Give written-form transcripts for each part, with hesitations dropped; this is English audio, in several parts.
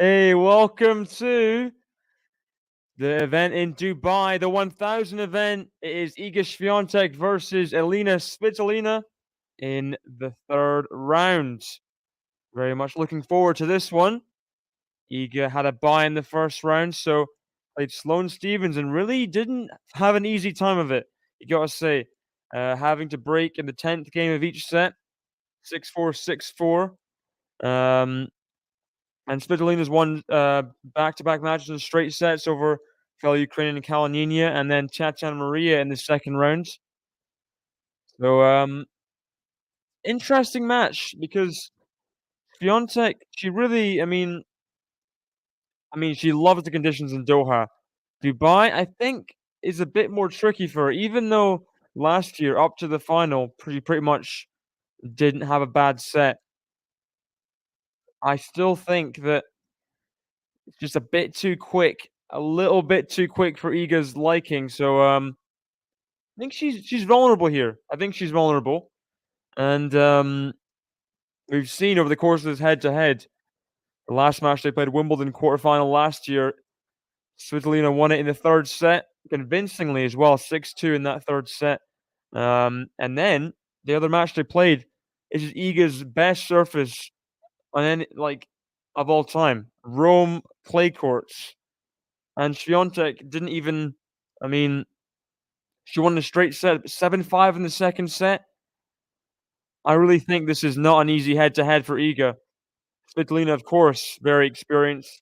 Hey, welcome to the event in Dubai, the 1000 event. It is Iga Swiatek versus Elina SVITOLINA in the third round. Very much looking forward to this one. Iga had a bye in the first round, so played Sloane Stephens and really didn't have an easy time of it. You gotta say, having to break in the 10th game of each set, 6-4, 6-4. And Svitolina's won back-to-back matches in straight sets over fellow Ukrainian Kalinina and then Chachan Maria in the second round. So, interesting match because Swiatek, she really, she loves the conditions in Doha. Dubai, I think, is a bit more tricky for her, even though last year up to the final, pretty much didn't have a bad set. I still think that it's just a bit too quick, a little bit too quick for Iga's liking. So, I think she's vulnerable here. I think she's vulnerable, and we've seen over the course of this head-to-head, the last match they played, Wimbledon quarterfinal last year, Svitolina won it in the third set convincingly as well, 6-2 in that third set. And then the other match they played is Iga's best surface on any of all time, Rome clay courts, and Swiatek didn't even. I mean, she won the straight set, 7-5 in the second set. I really think this is not an easy head-to-head for Iga. Svitolina, of course, very experienced.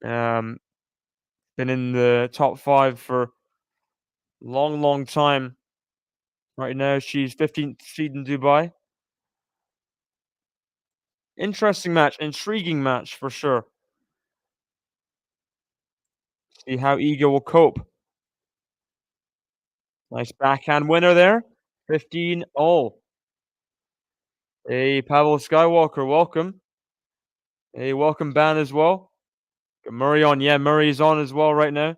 Been in the top 5 for a long time. Right now, she's 15th seed in Dubai. Interesting match, intriguing match for sure. See how Iga will cope. Nice backhand winner there. 15-all. Hey, Pavel Skywalker, welcome. Hey, welcome, Ban, as well. Got Murray on. Yeah, Murray's on as well right now.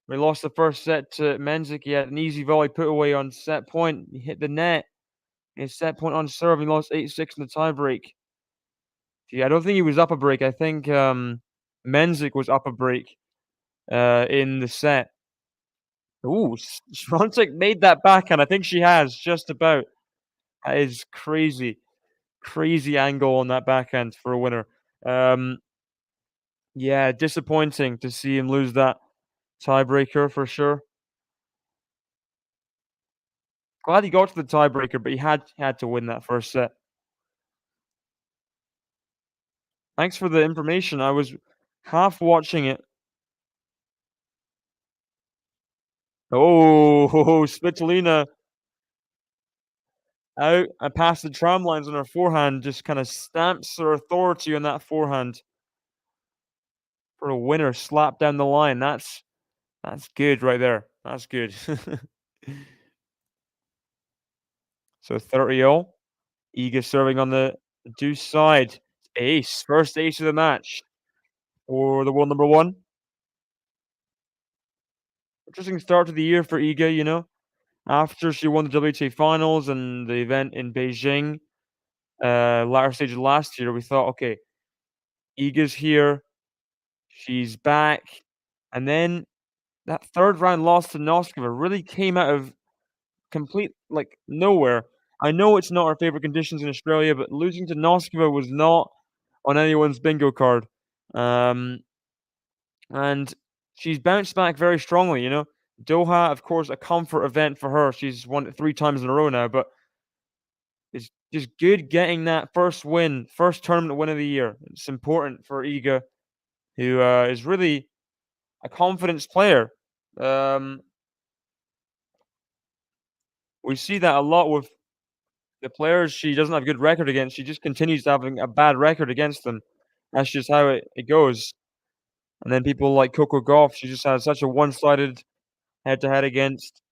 We lost the first set to Menzik. He had an easy volley put away on set point. He hit the net. His set point on serve. He lost 8-6 in the tiebreak. Yeah, I don't think he was up a break. I think Menzik was up a break in the set. Ooh, Swiatek made that backhand. I think she has just about. That is crazy. Crazy angle on that backhand for a winner. Yeah, disappointing to see him lose that tiebreaker for sure. Glad he got to the tiebreaker, but he had to win that first set. Thanks for the information. I was half watching it. Oh, Svitolina out and past the tram lines on her forehand, just kind of stamps her authority on that forehand for a winner. Slap down the line. That's good right there. That's good. So 30-all. Iga serving on the deuce side. Ace. First ace of the match for the world number 1. Interesting start to the year for Iga, you know. After she won the WTA finals and the event in Beijing, latter stage of last year, we thought, okay, Iga's here. She's back. And then that third round loss to Noskova really came out of complete, nowhere. I know it's not our favorite conditions in Australia, but losing to Noskova was not on anyone's bingo card. And she's bounced back very strongly, you know. Doha, of course, a comfort event for her. She's won it 3 times in a row now, but it's just good getting that first win, first tournament win of the year. It's important for Iga, who is really a confidence player. We see that a lot with the players she doesn't have a good record against. She just continues to having a bad record against them. That's just how it goes. And then people like Coco Gauff, she just has such a one-sided head-to-head against.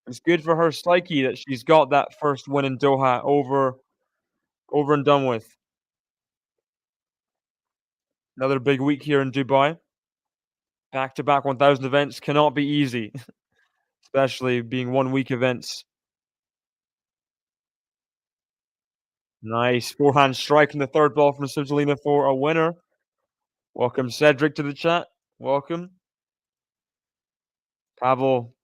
It's good for her psyche that she's got that first win in Doha over and done with. Another big week here in Dubai. Back-to-back 1000 events cannot be easy, especially being 1 week events. Nice forehand strike in the third ball from SVITOLINA for a winner. Welcome Cedric to the chat. Welcome. Pavel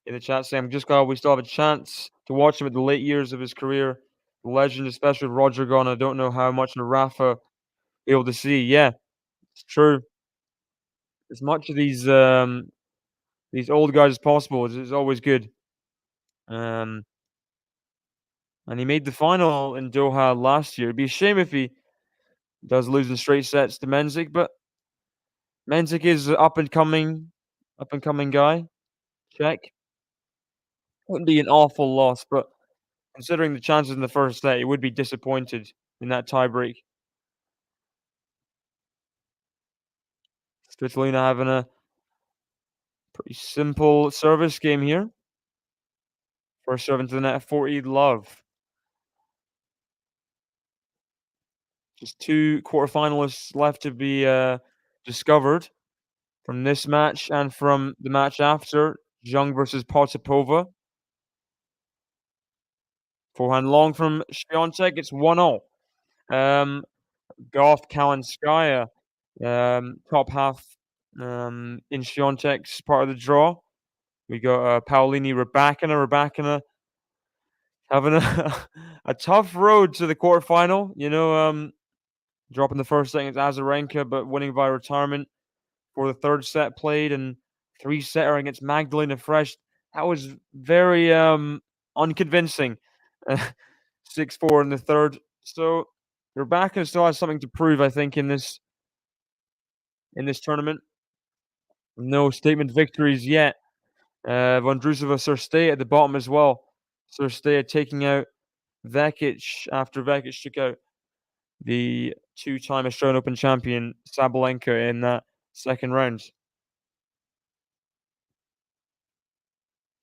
in the chat saying, just glad we still have a chance to watch him at the late years of his career. The legend, especially with Roger gone. I don't know how much of Rafa be able to see. Yeah, it's true. As much of these old guys as possible is always good. And he made the final in Doha last year. It'd be a shame if he does lose in straight sets to Menzik, but Menzik is an up and coming guy. Check. Wouldn't be an awful loss, but considering the chances in the first set, he would be disappointed in that tiebreak. Svitolina having a pretty simple service game here. First serve into the net, 40 love. Just 2 quarterfinalists left to be discovered from this match and from the match after, Zhang versus Potapova. Forehand long from Świątek, it's 1-0. Goff, Kalinskaya, top half in Świątek's part of the draw. We got Paolini, Rybakina having a a tough road to the quarterfinal. You know, dropping the first set against Azarenka, but winning by retirement for the third set played, and 3-setter against Magdalena Fresh. That was very unconvincing. 6-4 in the third. So Rybakina still has something to prove, I think, in this tournament. No statement victories yet. Vondrousova, Cirstea at the bottom as well. Cirstea taking out Vekic after Vekic took out the 2-time Australian Open champion Sabalenka in that second round.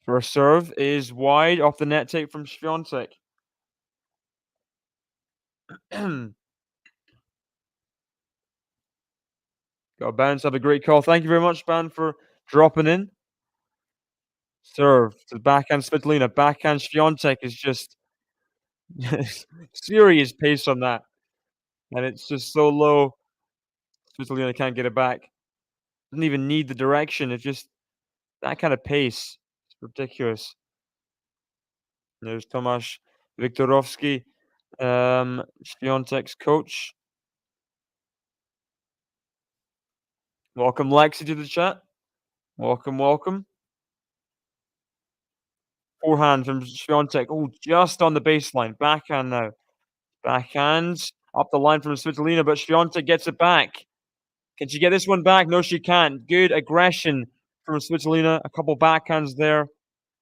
First serve is wide off the net take from Świątek. Got Bounce, have a great call. Thank you very much, Ban, for dropping in. Serve to the backhand Svitolina. Backhand Świątek is just serious pace on that. And it's just so low. Svitolina can't get it back. Doesn't even need the direction. It's just that kind of pace. It's ridiculous. There's Tomasz Wiktorowski, Świątek's coach. Welcome, Lexi, to the chat. Welcome, welcome. Forehand from Świątek. Oh, just on the baseline. Backhand now. Backhand up the line from Svitolina, but Świątek gets it back. Can she get this one back? No, she can't. Good aggression from Svitolina. A couple backhands there.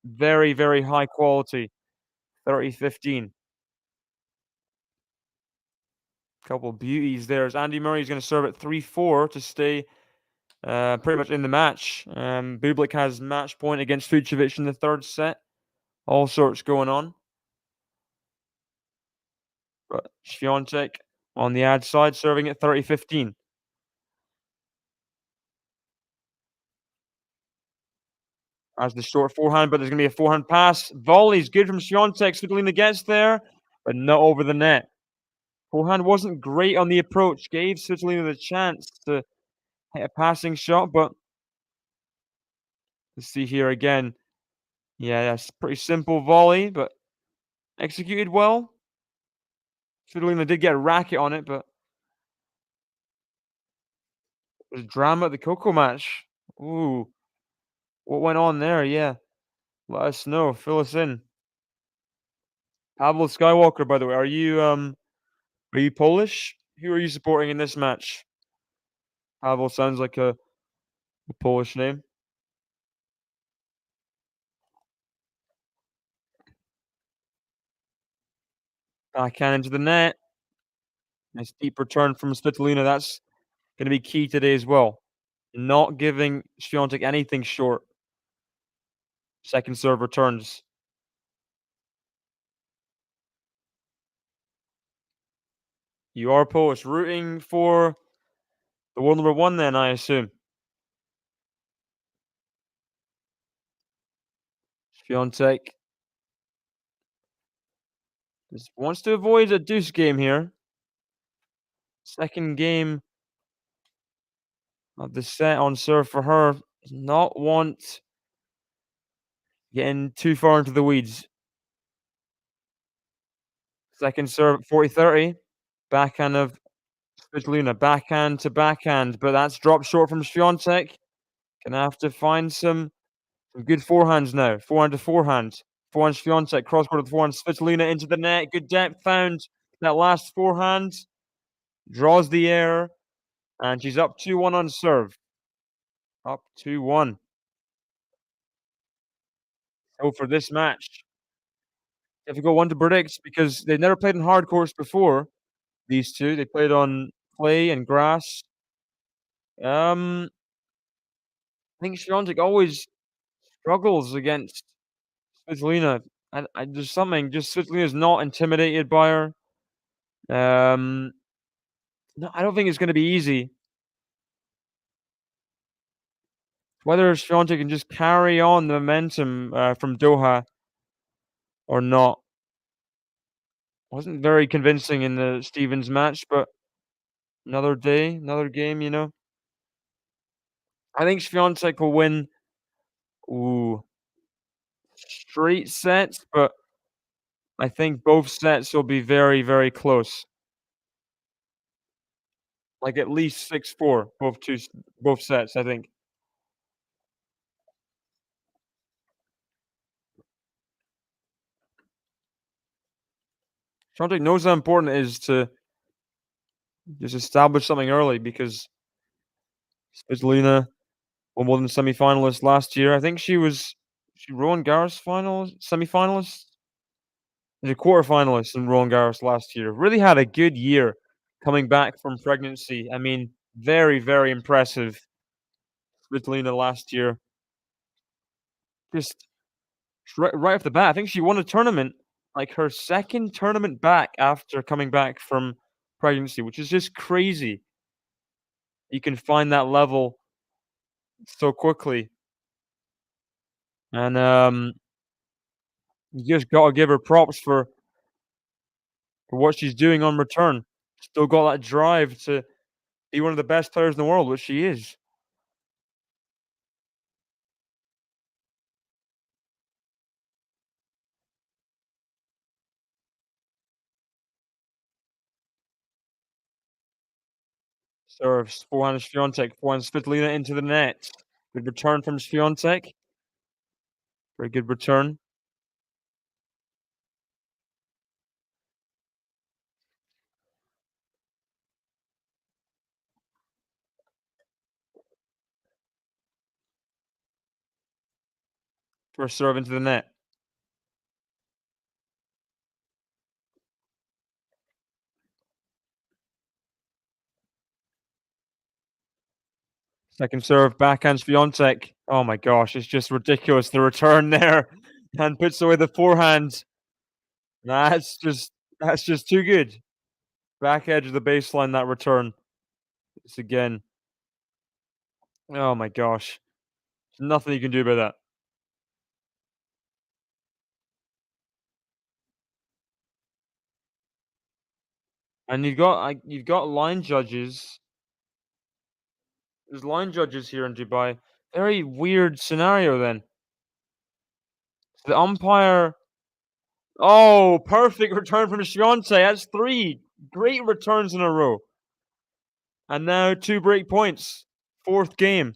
Very, very high quality. 30-15. Couple beauties there. As Andy Murray's going to serve at 3-4 to stay pretty much in the match. Bublik has match point against Fucsovics in the third set. All sorts going on. But Świątek on the ad side, serving at 30-15. As the short forehand, but there's going to be a forehand pass. Volley's good from Świątek. Svitolina gets there, but not over the net. Forehand wasn't great on the approach. Gave Svitolina the chance to hit a passing shot, but let's see here again. Yeah, that's pretty simple volley, but executed well. Svitolina did get a racket on it, but there's drama at the Coco match. Ooh, what went on there? Yeah, let us know. Fill us in. Pablo Skywalker, by the way, are you Polish? Who are you supporting in this match? Pavel sounds like a Polish name. Backhand into the net. Nice deep return from Svitolina. That's going to be key today as well. Not giving Świątek anything short. Second serve returns. You are Polish. Rooting for the world number 1 then, I assume. Świątek. Just wants to avoid a deuce game here. Second game of the set on serve for her. Does not want getting too far into the weeds. Second serve, 40-30. Backhand of SVITOLINA. Backhand to backhand, but that's dropped short from SWIATEK. Gonna have to find some good forehands now. Forehand to forehand. Forehand SVIATEK. Cross court with forehand SVITOLINA into the net. Good depth found. That last forehand. Draws the error. And she's up 2-1 on serve. Up 2-1. So for this match, difficult one to predict because they've never played in hard courts before. These two, they played on clay and grass. I think SVIATEK always struggles against SVITOLINA. There's something just SVITOLINA's not intimidated by her. No, I don't think it's gonna be easy. Whether SVIATEK can just carry on the momentum from Doha or not. Wasn't very convincing in the Stevens match, but another day, another game, you know. I think Swiatek will win, ooh, straight sets, but I think both sets will be very, very close. Like at least 6-4, both sets, I think. Swiatek knows how important it is to just establish something early because Svitolina, Wimbledon semi-finalist last year. I think she Roland Garros semi-finalist? The quarterfinalist in Roland Garros last year. Really had a good year coming back from pregnancy. I mean, very, very impressive. Svitolina last year. Just right off the bat, I think she won a tournament, like her second tournament back after coming back from pregnancy, which is just crazy. You can find that level so quickly. And you just gotta give her props for what she's doing on return. Still got that drive to be one of the best players in the world, which she is. Serves, forehand Swiatek, forehand Svitolina into the net. Good return from Swiatek. Very good return. First serve into the net. Second serve, backhand Swiatek. Oh my gosh, it's just ridiculous, the return there. And puts away the forehand. That's just too good. Back edge of the baseline, that return. It's again. Oh my gosh. There's nothing you can do about that. And you've got line judges. There's line judges here in Dubai. Very weird scenario then. The umpire. Oh, perfect return from Swiatek. That's 3 great returns in a row. And now 2 break points. 4th game.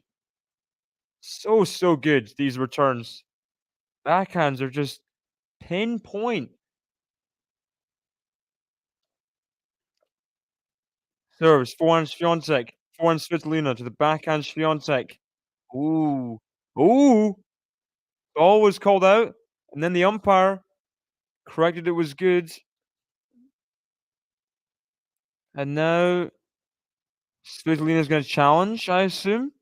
So good, these returns. Backhands are just pinpoint. Serves, forehand Swiatek. Forehand Svitolina to the backhand Swiatek. Ooh. Ooh! Ball was called out, and then the umpire corrected it was good. And now Svitolina's gonna challenge, I assume?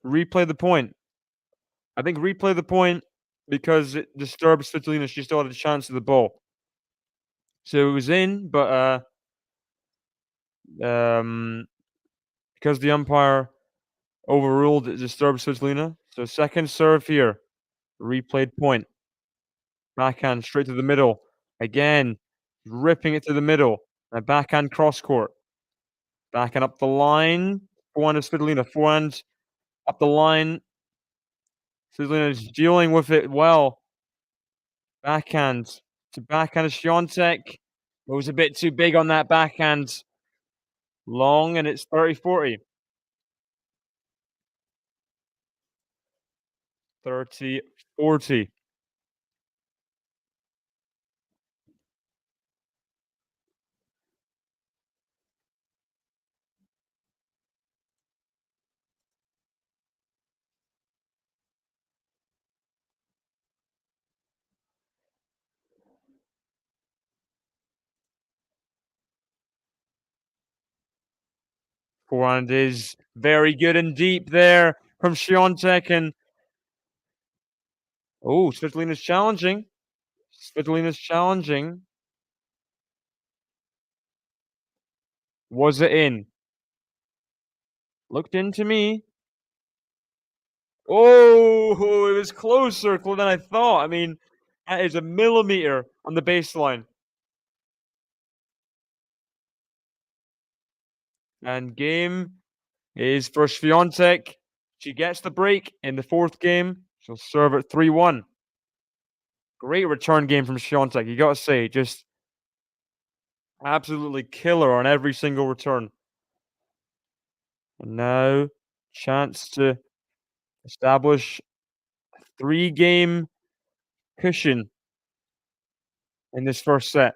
Replay the point. I think replay the point because it disturbs Svitolina. She still had a chance at the ball. So it was in, but because the umpire overruled, it disturbed Svitolina. So second serve here. Replayed point. Backhand straight to the middle. Again, ripping it to the middle. A backhand cross court. Backhand up the line. Forehand of Svitolina. Forehand up the line. Svitolina is dealing with it well. Backhand to backhand of SWIATEK. It was a bit too big on that backhand. Long, and it's 30-40. 30-40. Forehand is very good and deep there from SWIATEK, and oh, Svitolina's challenging. Svitolina's challenging. Was it in? Looked into me. Oh, it was closer than I thought. I mean, that is a millimeter on the baseline. And game is for SWIATEK. She gets the break in the fourth game. She'll serve at 3-1. Great return game from SWIATEK. You gotta say, just absolutely killer on every single return. And now, chance to establish a 3-game cushion in this first set.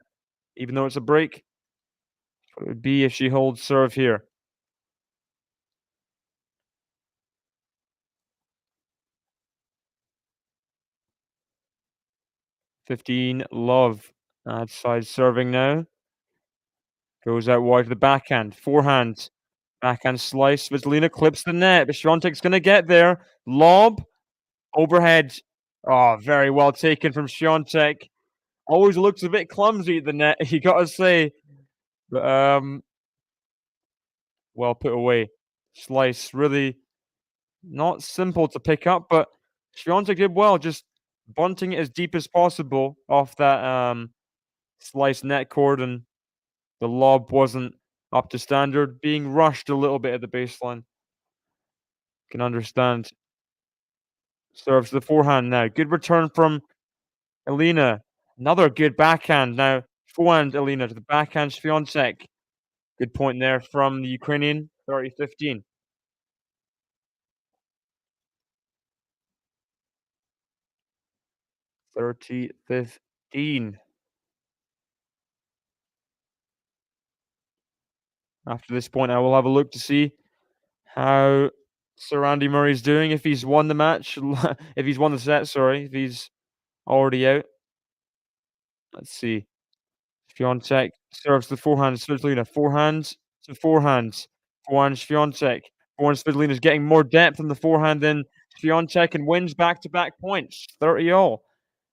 Even though it's a break, it would be if she holds serve here. 15 love. Outside serving now. Goes out wide to the backhand. Forehand. Backhand slice. Svitolina clips the net, but SWIATEK's gonna get there. Lob. Overhead. Oh, very well taken from SWIATEK. Always looks a bit clumsy at the net, you gotta say. But well put away. Slice really not simple to pick up, but SWIATEK did well, just bunting it as deep as possible off that slice net cord, and the lob wasn't up to standard, being rushed a little bit at the baseline. Can understand. Serves the forehand now. Good return from Elina. Another good backhand now. Forehand Elina to the backhand SWIATEK. Good point there from the Ukrainian. 30-15. 30-15. After this point, I will have a look to see how Sir Andy Murray's doing. If he's won the match, if he's won the set, sorry, if he's already out. Let's see. SWIATEK serves the forehand. Svitolina. Forehand to forehand. Forehand SWIATEK. Forehand Svitolina's getting more depth in the forehand than SWIATEK, and wins back-to-back points. 30-all.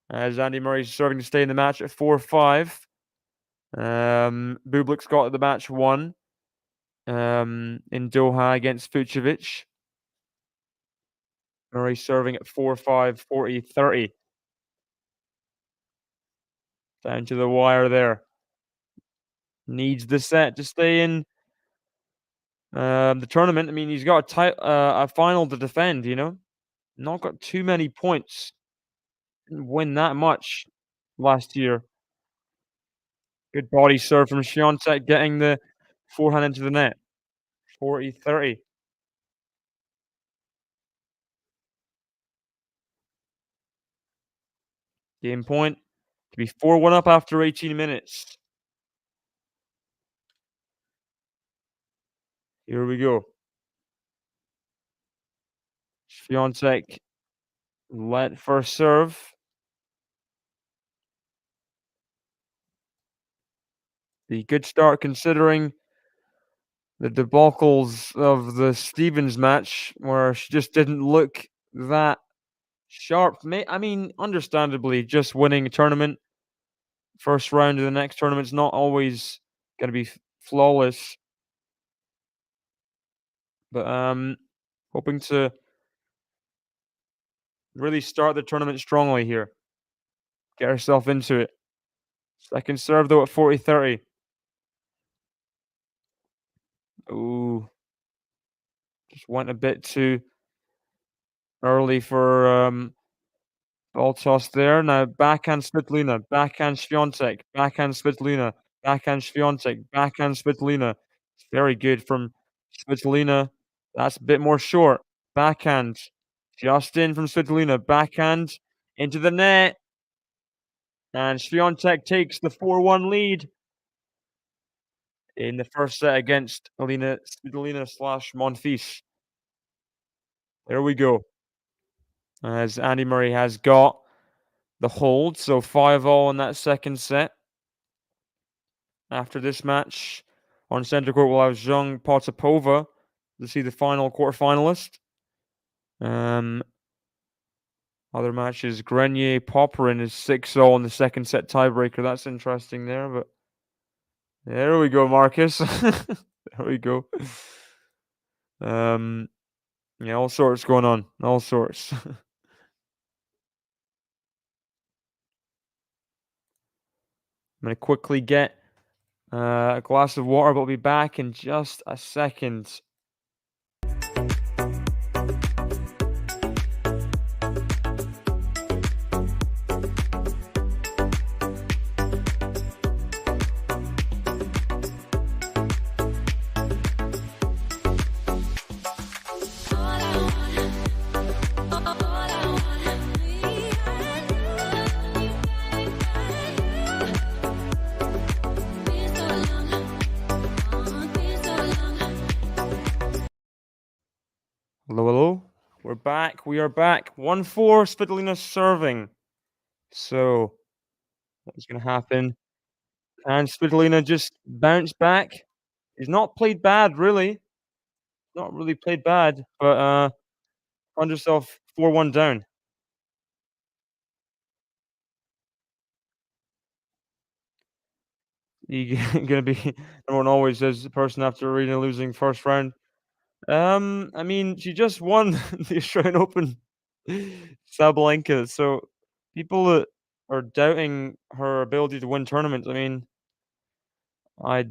As Andy Murray's serving to stay in the match at 4-5. Bublik's got the match won in Doha against Fucsovics. Murray serving at 4-5, 40-30. Down to the wire there. Needs the set to stay in the tournament. I mean, he's got a final to defend, you know? Not got too many points. Didn't win that much last year. Good body serve from SWIATEK, getting the forehand into the net. 40-30. Game point to be 4-1 up after 18 minutes. Here we go. SWIATEK let first serve. The good start considering the debacles of the Stevens match, where she just didn't look that sharp. I mean, understandably, just winning a tournament, first round of the next tournament's not always going to be flawless. But hoping to really start the tournament strongly here. Get herself into it. Second serve, though, at 40-30. Ooh. Just went a bit too early for, ball toss there. Now backhand SVITOLINA, backhand SWIATEK, backhand SVITOLINA, backhand SWIATEK, backhand SVITOLINA. It's very good from SVITOLINA. That's a bit more short. Backhand. Just in from SVITOLINA. Backhand into the net. And SWIATEK takes the 4-1 lead in the first set against Elina SVITOLINA/Monfils. There we go. As Andy Murray has got the hold, so 5-all in that second set. After this match, on centre court, we'll have Zhang Potapova to see the final quarterfinalist. Other matches, Grenier Popperin is 6-all in the second set tiebreaker. That's interesting there, but there we go, Marcus. There we go. Yeah, all sorts going on. All sorts. I'm gonna quickly get a glass of water, but I'll be back in just a second. Hello, hello. We're back. We are back. 1-4, SVITOLINA serving. So, what's going to happen? And SVITOLINA just bounce back. He's not played bad, really. Not really played bad, but found yourself 4-1 down. You're going to be, everyone always says, the person after Arena losing first round. I mean, she just won the Australian Open, Sabalenka. So people that are doubting her ability to win tournaments, I mean, I,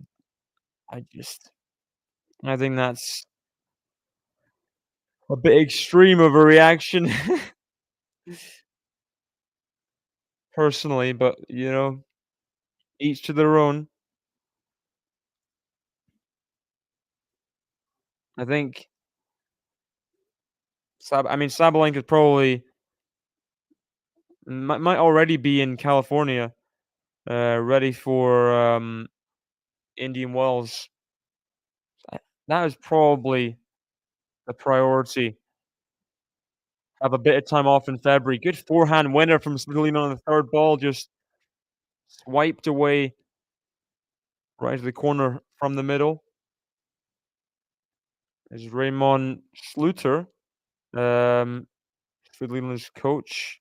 I just, I think that's a bit extreme of a reaction, personally. But each to their own. I think Sabalenka probably might already be in California, ready for Indian Wells. That is probably the priority. Have a bit of time off in February. Good forehand winner from SVITOLINA on the third ball, just swiped away right to the corner from the middle. Is Raymond Schluter, SVITOLINA's coach.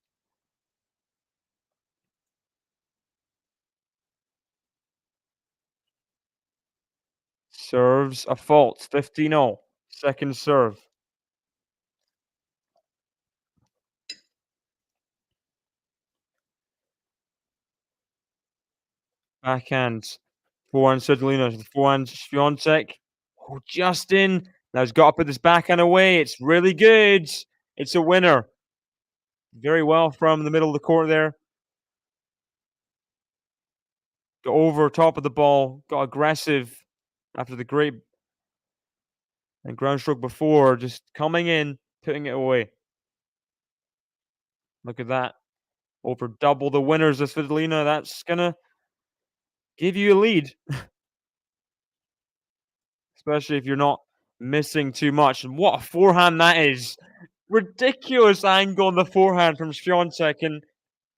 Serves a fault, 15-0. Second serve. Backhand. Forehand SVITOLINA. Forehand SVIATEK. Oh, just in. Now he's got to put this backhand away. It's really good. It's a winner. Very well from the middle of the court there. Got over top of the ball. Got aggressive after the great and ground stroke before. Just coming in, putting it away. Look at that. Over double the winners of SVITOLINA. That's going to give you a lead. Especially if you're not missing too much. And what a forehand that is. Ridiculous angle on the forehand from SVIATEK, and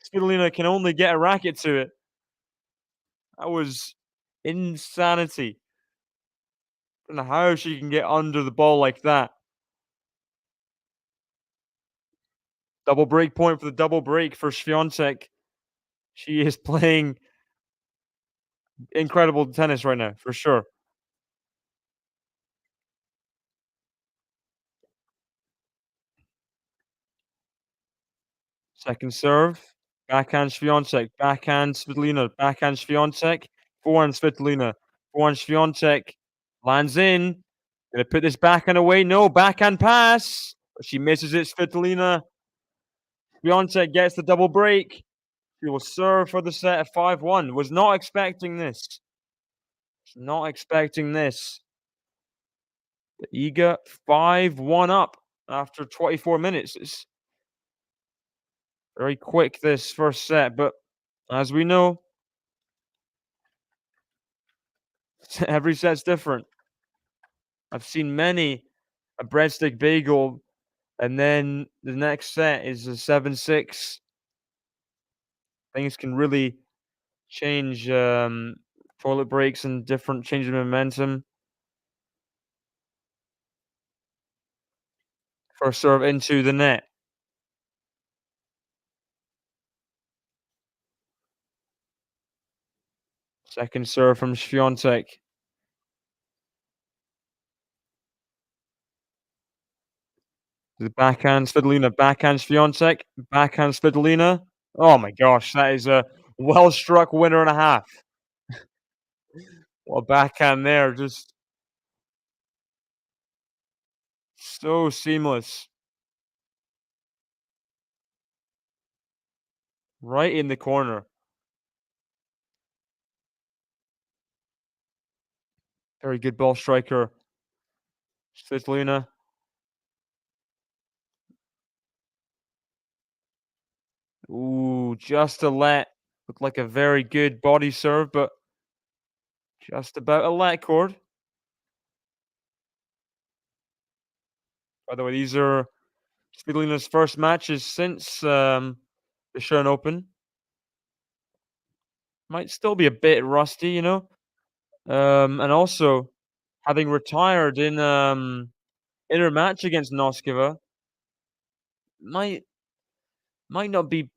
SVITOLINA can only get a racket to it. That was insanity. I don't know how she can get under the ball like that. Double break point for the double break for SVIATEK. She is playing incredible tennis right now, for sure. Second serve. Backhand Swiatek. Backhand Svitolina. Backhand Swiatek. Forehand Svitolina. Forehand Swiatek. Lands in. Gonna put this backhand away. No, backhand pass. But she misses it. Svitolina. Swiatek gets the double break. She will serve for the set at 5-1. Was not expecting this. Not expecting this. But Iga 5-1 up after 24 minutes. It's very quick, this first set, but as we know, every set's different. I've seen many a breadstick bagel, and then the next set is a 7-6. Things can really change, toilet breaks and different changes of momentum. First serve into the net. Second serve from Swiatek. The backhand Svitolina, backhand Swiatek, backhand Svitolina. Oh my gosh, that is a well-struck winner and a half. What a backhand there, just so seamless. Right in the corner. Very good ball striker, Svitolina. Ooh, just a let. Looked like a very good body serve, but just about a let cord. By the way, these are Svitolina's first matches since the Australian Open. Might still be a bit rusty, you know. And also, having retired in her match against Noskova, might not be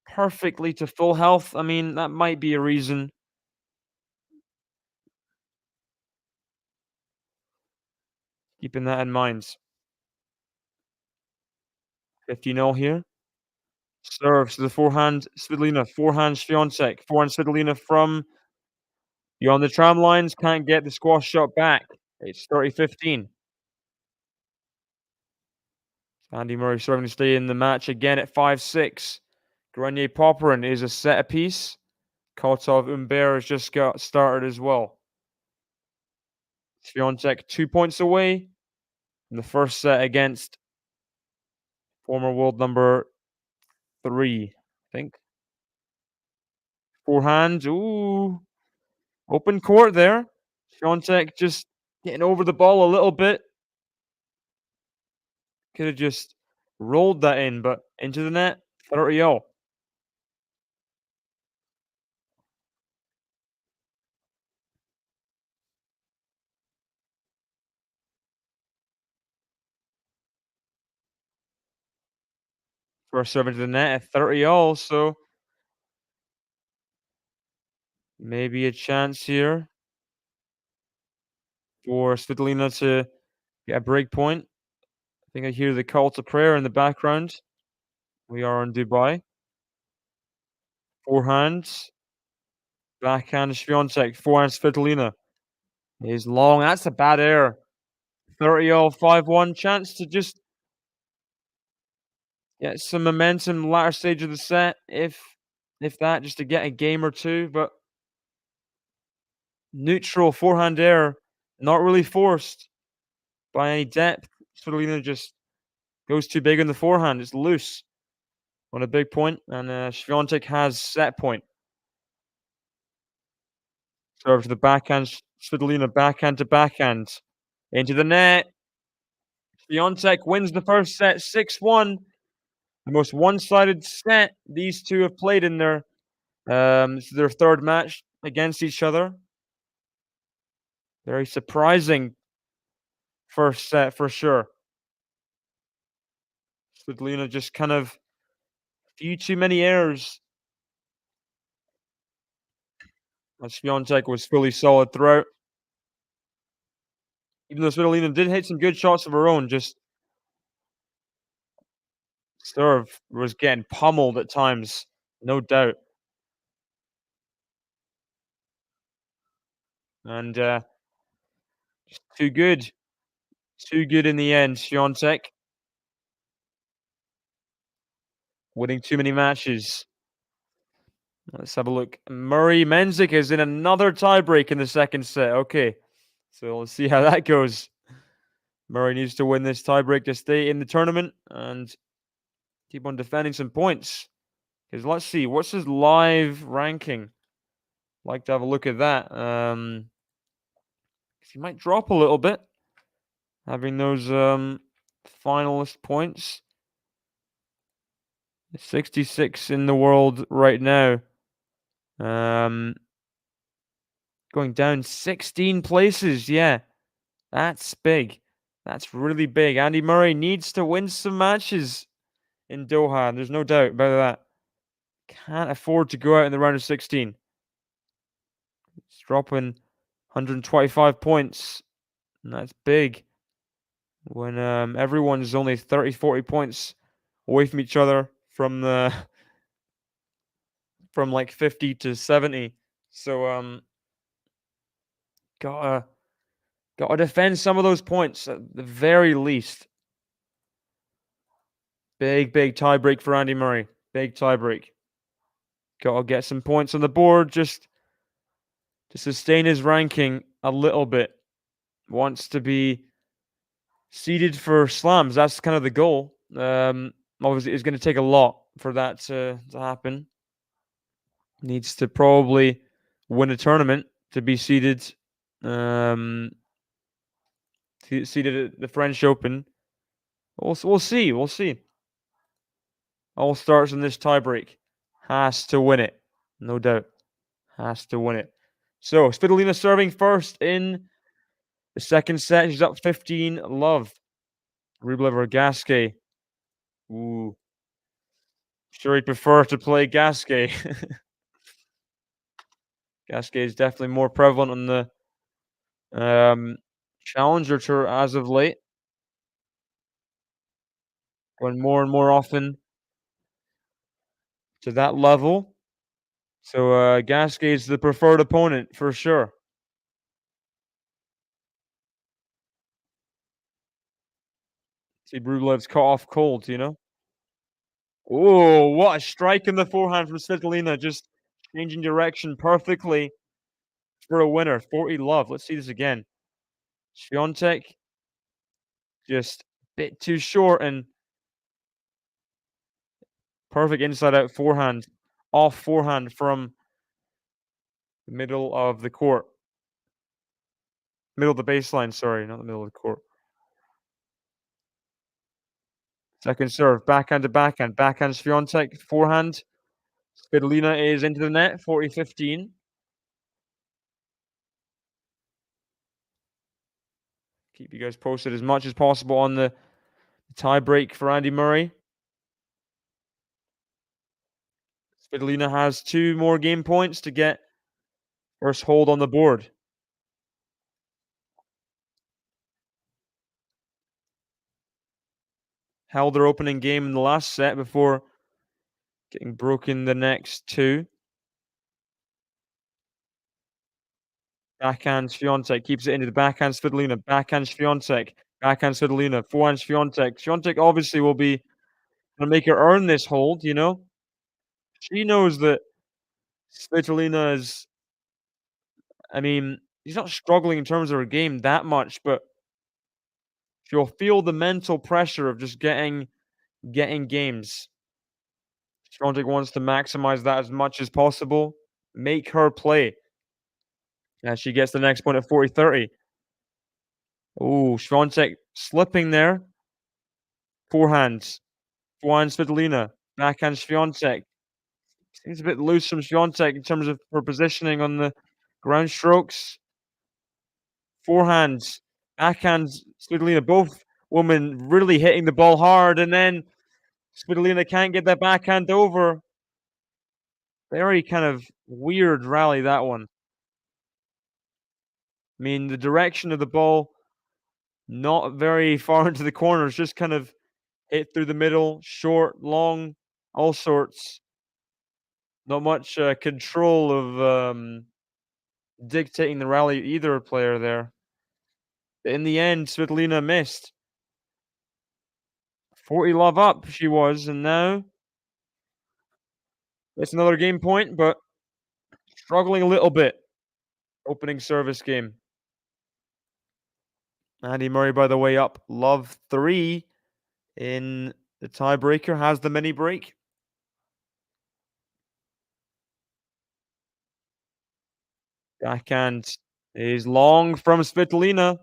perfectly to full health. I mean, that might be a reason. Keeping that in mind. 50-0 here. Serves to the forehand, Svitolina. Forehand, Swiatek. Forehand, Svitolina from beyond the tram lines. Can't get the squash shot back. It's 30-15. Andy Murray serving to stay in the match again at 5-6. Grenier Popperin is a set apiece. Kotov Umber has just got started as well. Swiatek 2 points away in the first set against former world number 3, I think. Forehand, ooh, open court there. Swiatek just getting over the ball a little bit. Could have just rolled that in, but into the net, 30-0. First serve into the net at 30-0, so maybe a chance here for Svitolina to get a break point. I think I hear the call to prayer in the background. We are in Dubai. Forehand. Backhand Swiatek. Forehand Svitolina. Is long. That's a bad error. 30-0, 5-1. Chance to just get some momentum latter stage of the set, if that, just to get a game or two. But neutral forehand error, not really forced by any depth. Svitolina just goes too big on the forehand. It's loose on a big point, and Swiatek has set point. Serve to the backhand, Svitolina, backhand to backhand. Into the net. Swiatek wins the first set, 6-1. The most one-sided set these two have played in this is their third match against each other. Very surprising first set for sure. Svitolina just kind of a few too many errors. Swiatek was fully solid throughout. Even though Svitolina did hit some good shots of her own, just serve was getting pummeled at times, no doubt. And, just too good. Too good in the end, Świątek, winning too many matches. Let's have a look. Murray Menzik is in another tiebreak in the second set. Okay, so let's see how that goes. Murray needs to win this tiebreak to stay in the tournament and keep on defending some points. Because let's see, what's his live ranking? Like to have a look at that. He might drop a little bit, having those finalist points. 66 in the world right now. Going down 16 places. Yeah, that's big. That's really big. Andy Murray needs to win some matches in Doha. There's no doubt about that. Can't afford to go out in the round of 16. It's dropping 125 points. And that's big. When everyone's only 30, 40 points away from each other from the from like 50 to 70. So gotta defend some of those points at the very least. Big tiebreak for Andy Murray. Big tiebreak. Gotta get some points on the board just to sustain his ranking a little bit. Wants to be seeded for slams. That's kind of the goal. Obviously, it's going to take a lot for that to happen. Needs to probably win a tournament to be seeded. Seeded at the French Open. We'll see. We'll see. All starts in this tiebreak. Has to win it, no doubt. Has to win it. So Svitolina serving first in the second set. She's up 15. Love. Rublev or Gasquet. Ooh. Sure, he'd prefer to play Gasquet. Gasquet is definitely more prevalent on the Challenger Tour as of late. Going more and more often to that level. So Gasquet is the preferred opponent for sure. See, Rublev's caught off cold, you know? Oh, what a strike in the forehand from Svitolina. Just changing direction perfectly for a winner. 40 love. Let's see this again. Świątek just a bit too short and perfect inside-out forehand. Off forehand from the middle of the court. Middle of the baseline, sorry, not the middle of the court. Second serve, backhand to backhand. Backhand Świątek, forehand. Svitolina is into the net, 40-15. Keep you guys posted as much as possible on the tie break for Andy Murray. Svitolina has 2 more game points to get first hold on the board. Held their opening game in the last set before getting broken the next 2. Backhand Świątek keeps it into the backhand Svitolina. Backhand Świątek. Backhand Svitolina. Forehand Świątek. Świątek obviously will be gonna make her earn this hold, you know? She knows that Svitolina is, I mean, she's not struggling in terms of her game that much, but she'll feel the mental pressure of just getting games. Świątek wants to maximize that as much as possible, make her play. As she gets the next point at 40-30. Ooh, Świątek slipping there. Forehands. Forehand Svitolina. Backhand Świątek. Seems a bit loose from Świątek in terms of her positioning on the ground strokes. Forehands. Backhands Svitolina. Both women really hitting the ball hard, and then Svitolina can't get that backhand over. Very kind of weird rally, that one. I mean, the direction of the ball, not very far into the corners, just kind of hit through the middle, short, long, all sorts. Not much control of dictating the rally either player there. In the end, Svitolina missed. 40 love up she was, and now it's another game point, but struggling a little bit. Opening service game. Andy Murray, by the way, up love 3 in the tiebreaker, has the mini break. Backhand is long from Svitolina.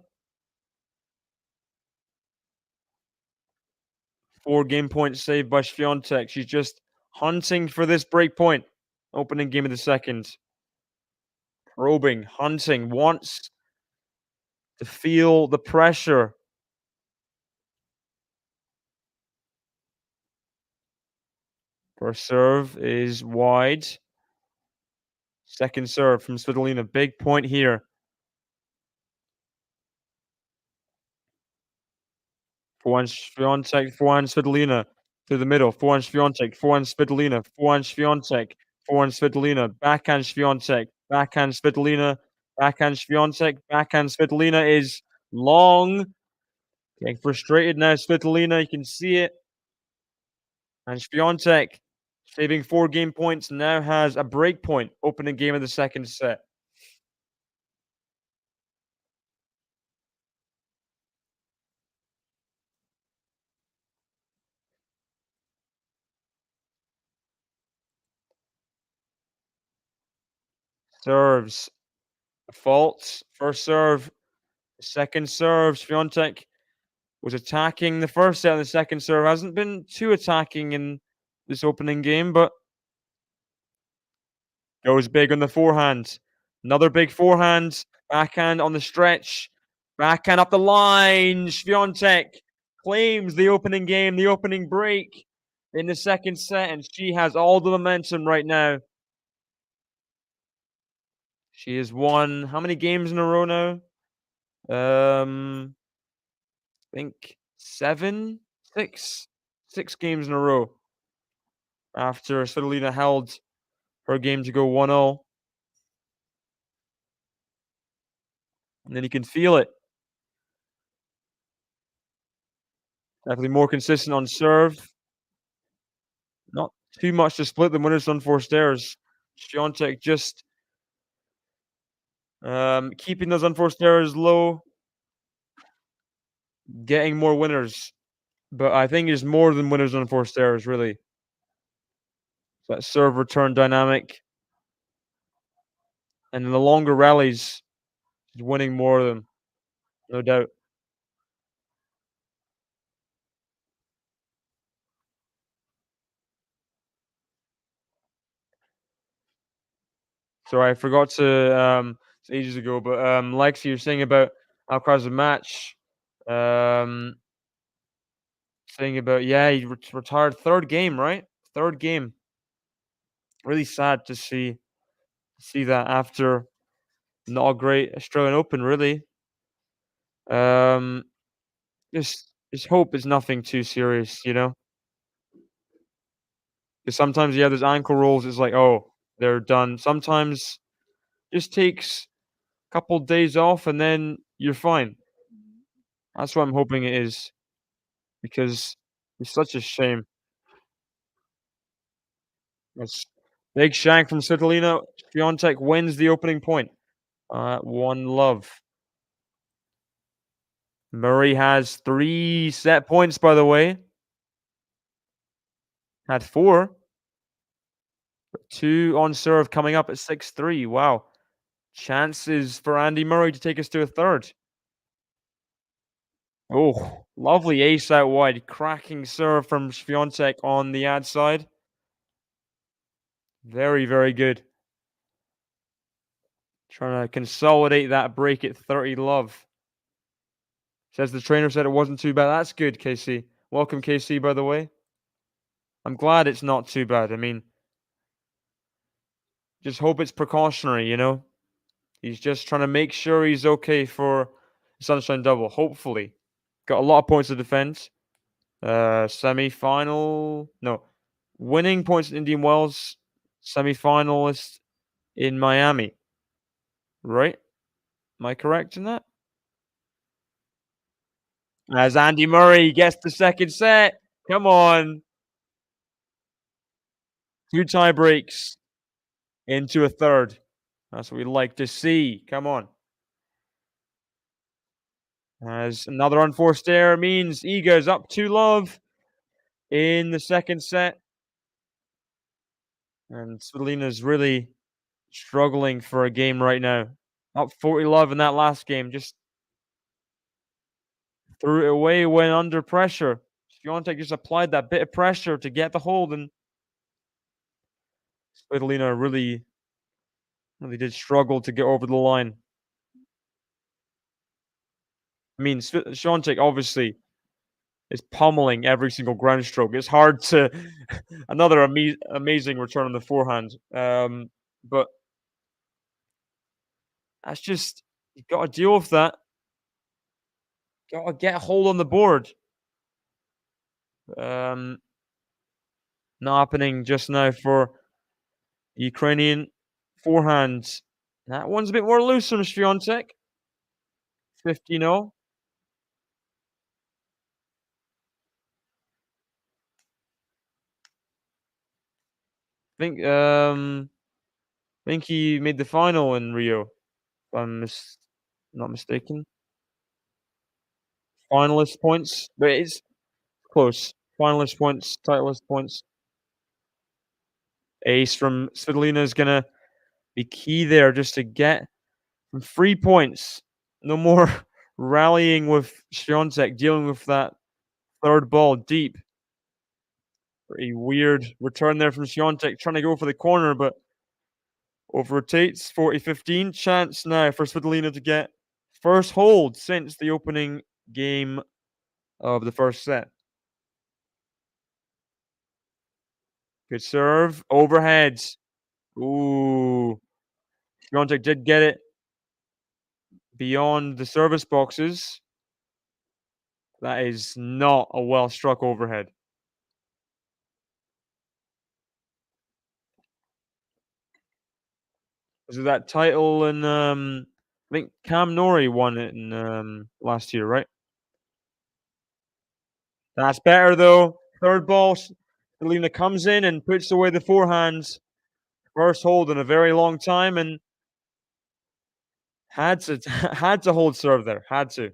4 game points saved by SWIATEK. She's just hunting for this break point. Opening game of the second. Probing, hunting, wants to feel the pressure. First serve is wide. Second serve from Svitolina. Big point here. Forehand SWIATEK, forehand Svitolina. Through the middle. Forehand SWIATEK, forehand Svitolina. Forehand SWIATEK, forehand Svitolina. Backhand SWIATEK, backhand Svitolina. Backhand SWIATEK, backhand Svitolina is long. Getting frustrated now, Svitolina. You can see it. And SWIATEK, saving 4 game points, now has a break point. Opening game of the second set. Serves. Faults. First serve. Second serve. SWIATEK was attacking the first set, and the second serve hasn't been too attacking in this opening game, but goes big on the forehand. Another big forehand. Backhand on the stretch. Backhand up the line. SWIATEK claims the opening game, the opening break in the second set, and she has all the momentum right now. She has won how many games in a row now? I think 7, 6 games in a row after Svitolina held her game to go 1-0. And then you can feel it. Definitely more consistent on serve. Not too much to split the winners on unforced errors. SWIATEK just keeping those unforced errors low, getting more winners. But I think it's more than winners on unforced errors, really. So that serve return dynamic. And in the longer rallies, she's winning more of them, no doubt. Sorry, I forgot to it's ages ago, but Lexi, you're saying about Alcaraz's match. Saying about he retired 3rd game, right? 3rd game. Really sad to see that after not a great Australian Open, really. Um, just hope it's nothing too serious, you know? Because sometimes, there's ankle rolls, it's like, oh, they're done. Sometimes just takes a couple days off and then you're fine. That's what I'm hoping it is, because it's such a shame. That's big shank from Svitolina. SWIATEK wins the opening point. 1-love. Murray has 3 set points, by the way. Had 4. 2 on serve coming up at 6-3. Wow. Chances for Andy Murray to take us to a third. Oh, lovely ace out wide. Cracking serve from SWIATEK on the ad side. Very, very good. Trying to consolidate that break at 30-love. Says the trainer said it wasn't too bad. That's good, KC. Welcome, KC, by the way. I'm glad it's not too bad. I mean, just hope it's precautionary, you know? He's just trying to make sure he's okay for Sunshine Double, hopefully. Got a lot of points to defend. Semi-final. No, winning points in Indian Wells. Semi-finalist in Miami. Right? Am I correct in that? As Andy Murray gets the second set. Come on. 2 tie breaks into a third. That's what we like to see. Come on. As another unforced error means Iga's up 2-love in the second set. And Svitolina's really struggling for a game right now. Up 40-love in that last game. Just threw it away when under pressure. SVITOLINA just applied that bit of pressure to get the hold, and Svitolina really did struggle to get over the line. I mean, SVITOLINA obviously is pummeling every single ground stroke. It's hard to another amazing return on the forehand. But that's just you got to deal with that. Got to get a hold on the board. Not happening just now for Ukrainian forehand. That one's a bit more loose from Świątek. 50-0. Think he made the final in Rio, if I'm not mistaken. Finalist points, but it's close. Finalist points, titleist points. Ace from Svitolina is gonna be key there just to get 3 points. No more rallying with Świątek, dealing with that third ball deep. Pretty weird return there from Świątek, trying to go for the corner, but over rotates 40-15. Chance now for Svitolina to get first hold since the opening game of the first set. Good serve, overheads. Ooh, Świątek did get it beyond the service boxes. That is not a well struck overhead. Was it that title in I think Cam Norrie won it in last year, right? That's better though. Third ball, Elina comes in and puts away the forehands. First hold in a very long time, and had to had to hold serve there. Had to.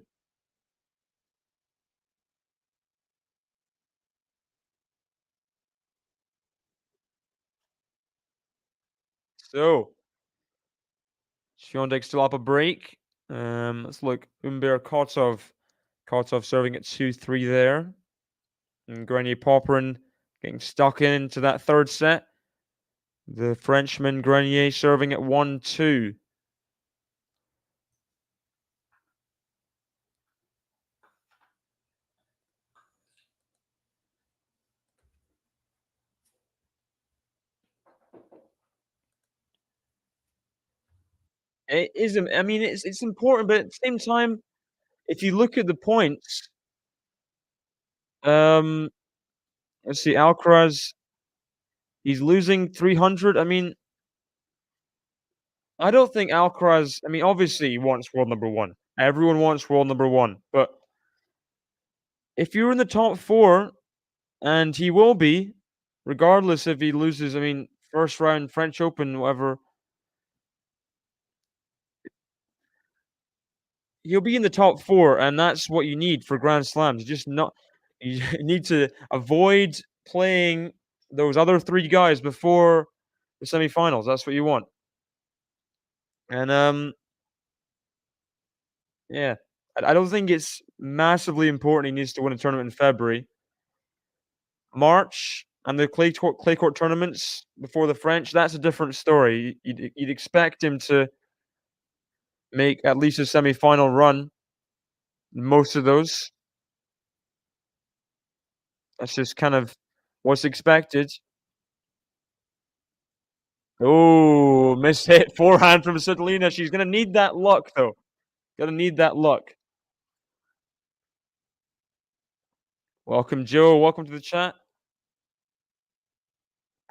So Świątek still up a break. Let's look. Umber Kotov. Kotov serving at 2-3 there. And Grenier Popperin getting stuck into that third set. The Frenchman Grenier serving at 1-2. It is. I mean, it's important, but at the same time, if you look at the points, um, let's see, Alcaraz, he's losing 300. I mean, I don't think Alcaraz. I mean, obviously, he wants world number one. Everyone wants world number one, but if you're in the top four, and he will be, regardless if he loses. I mean, first round French Open, whatever. He'll be in the top four, and that's what you need for Grand Slams. Just not you need to avoid playing those other 3 guys before the semifinals. That's what you want. And, yeah. I don't think it's massively important he needs to win a tournament in February. March and the clay court tournaments before the French, that's a different story. You'd expect him to make at least a semifinal run. Most of those. That's just kind of what's expected. Oh, mishit forehand from Svitolina. She's gonna need that luck, though. Gonna need that luck. Welcome, Joe. Welcome to the chat.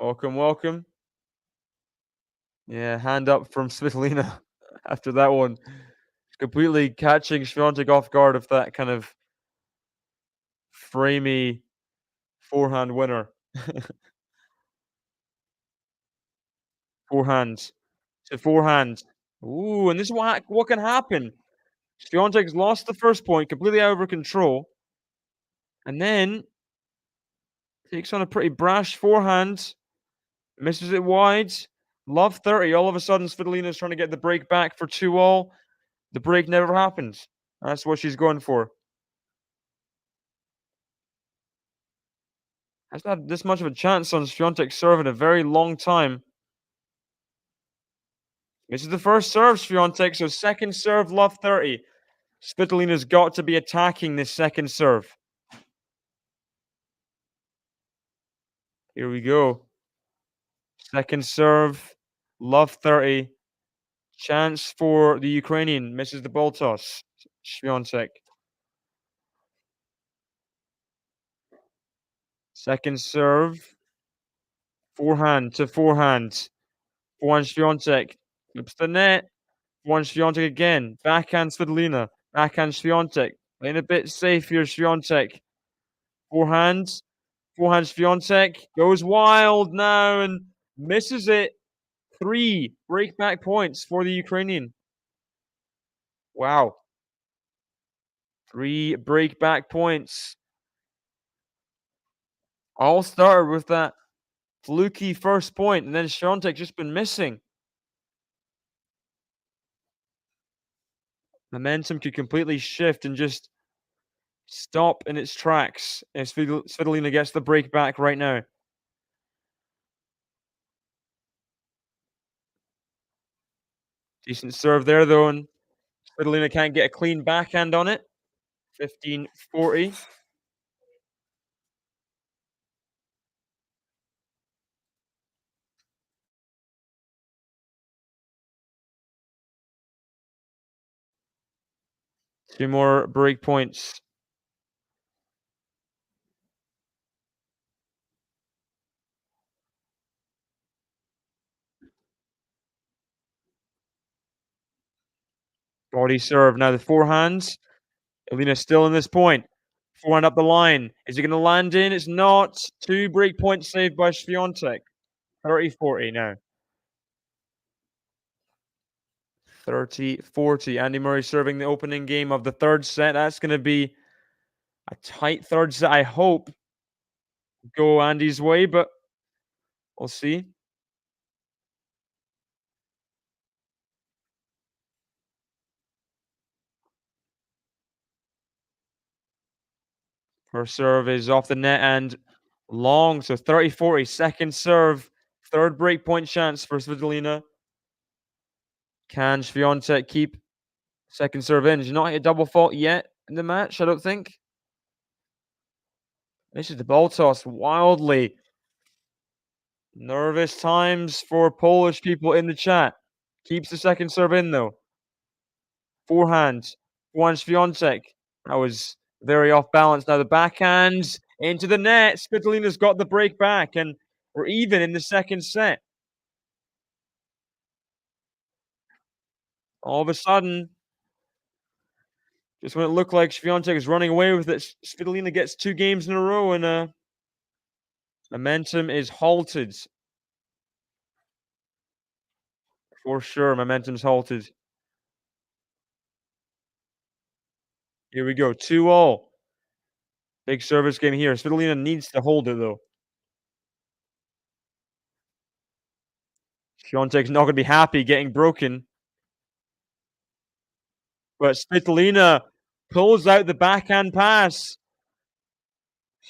Welcome, welcome. Yeah, hand up from Svitolina after that one. Completely catching Świątek off guard with that kind of framey forehand winner. Forehand to forehand. Ooh, and this is what can happen. Świątek's lost the first point, completely out of control, and then takes on a pretty brash forehand, misses it wide. Love 30. All of a sudden, Svitolina is trying to get the break back for 2-all. The break never happened. That's what she's going for. Hasn't had this much of a chance on Świątek's serve in a very long time. This is the first serve, Świątek, so second serve, love 30. Svitolina's got to be attacking this second serve. Here we go. Second serve, love 30. Chance for the Ukrainian. Misses the ball toss. Świątek. Second serve. Forehand to forehand. Forehand Świątek. Flips the net. Forehand Świątek again. Backhand Svitolina. Backhand Świątek. Playing a bit safe here, Świątek. Forehand. Forehand Świątek. Goes wild now and misses it. 3 breakback points for the Ukrainian. Wow. 3 breakback points. All started with that fluky first point, and then Świątek just been missing. Momentum could completely shift and just stop in its tracks if Svitolina gets the break back right now. Decent serve there, though, and Svitolina can't get a clean backhand on it. 15-40. Two more break points. Body serve. Now the forehands. Elina still in this point. Forehand up the line. Is it going to land in? It's not. 2 break points saved by Świątek. 30-40 now. 30-40. Andy Murray serving the opening game of the third set. That's going to be a tight third set. I hope go Andy's way, but we'll see. Her serve is off the net and long. So 30-40. Second serve. Third break point chance for Svitolina. Can Świątek keep second serve in? She's not hit double fault yet in the match, I don't think. This is the ball toss wildly. Nervous times for Polish people in the chat. Keeps the second serve in, though. Forehand. Forehand Świątek. That was very off balance. Now the backhand into the net. Svitolina's got the break back, and we're even in the second set. All of a sudden, just when it looked like Świątek is running away with it, Svitolina gets 2 games in a row, and momentum is halted. For sure, momentum's halted. Here we go, 2-all. Big service game here. Svitolina needs to hold it, though. Świątek's not going to be happy getting broken. But Svitolina pulls out the backhand pass.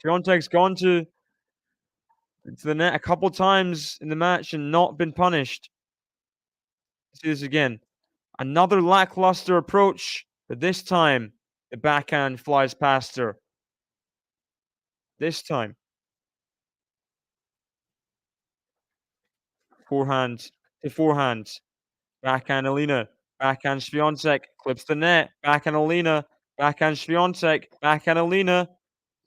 Świątek's gone to the net a couple times in the match and not been punished. Let's see this again. Another lackluster approach, but this time the backhand flies past her. This time. Forehand to forehand. Backhand Elina. Backhand Świątek. Clips the net. Backhand Elina. Backhand Świątek. Backhand Elina.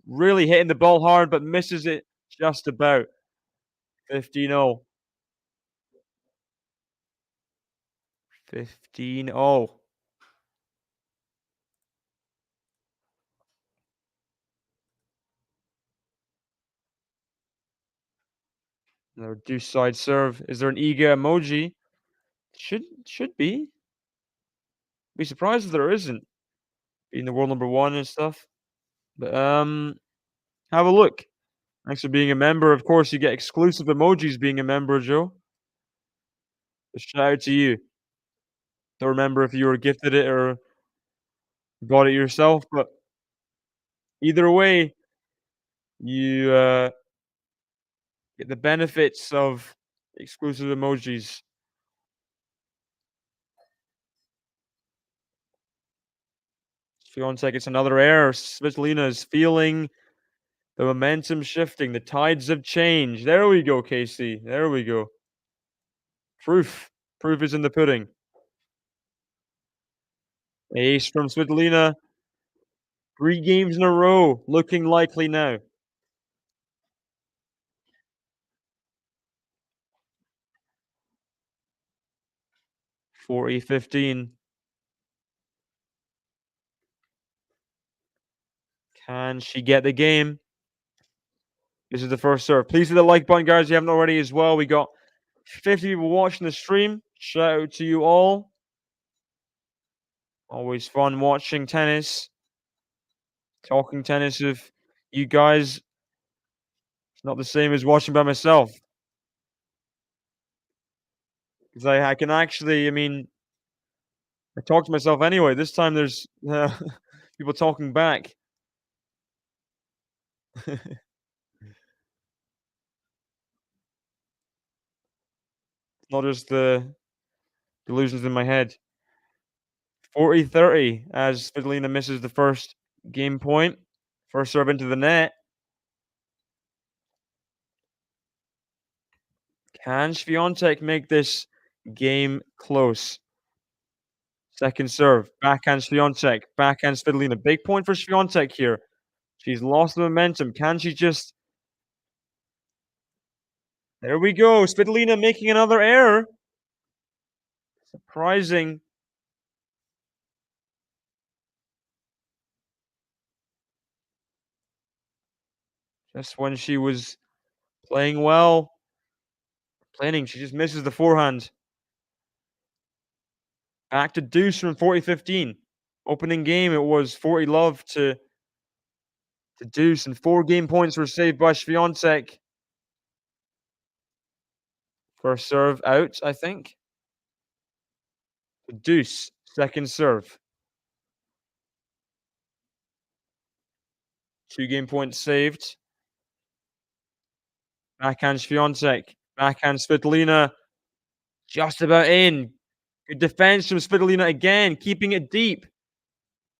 Really hitting the ball hard, but misses it just about. 15-0. 15-0. Another deuce side serve. Is there an Iga emoji? Should be. Be surprised if there isn't. Being the world number one and stuff. But have a look. Thanks for being a member. Of course, you get exclusive emojis being a member, Joe. A shout out to you. Don't remember if you were gifted it or got it yourself, but either way, you get the benefits of exclusive emojis. Swiatek gets another error. Svitolina is feeling the momentum shifting. The tides have changed. There we go, Casey. There we go. Proof. Proof is in the pudding. Ace from Svitolina. 3 games in a row. Looking likely now. (40-15). Can she get the game? This is the first serve. Please hit the like button, guys, if you haven't already as well. We got 50 people watching the stream. Shout out to you all. Always fun watching tennis. Talking tennis with you guys. It's not the same as watching by myself. Because I can actually, I mean, I talk to myself anyway. This time there's people talking back. Not just the delusions in my head. 40-30 as Svitolina misses the first game point. First serve into the net. Can Swiatek make this game close? Second serve. Backhand Swiatek. Backhand Svitolina. Big point for Swiatek here. She's lost the momentum. Can she just... There we go. Svitolina making another error. Surprising. Just when she was playing well. Planning, she just misses the forehand. Back to deuce from 40-15. Opening game, it was 40 love to deuce, and 4 game points were saved by Swiatek. First serve out, I think. Deuce, second serve. 2 game points saved. Backhand Swiatek. Backhand Svitolina. Just about in. Good defense from Svitolina again, keeping it deep.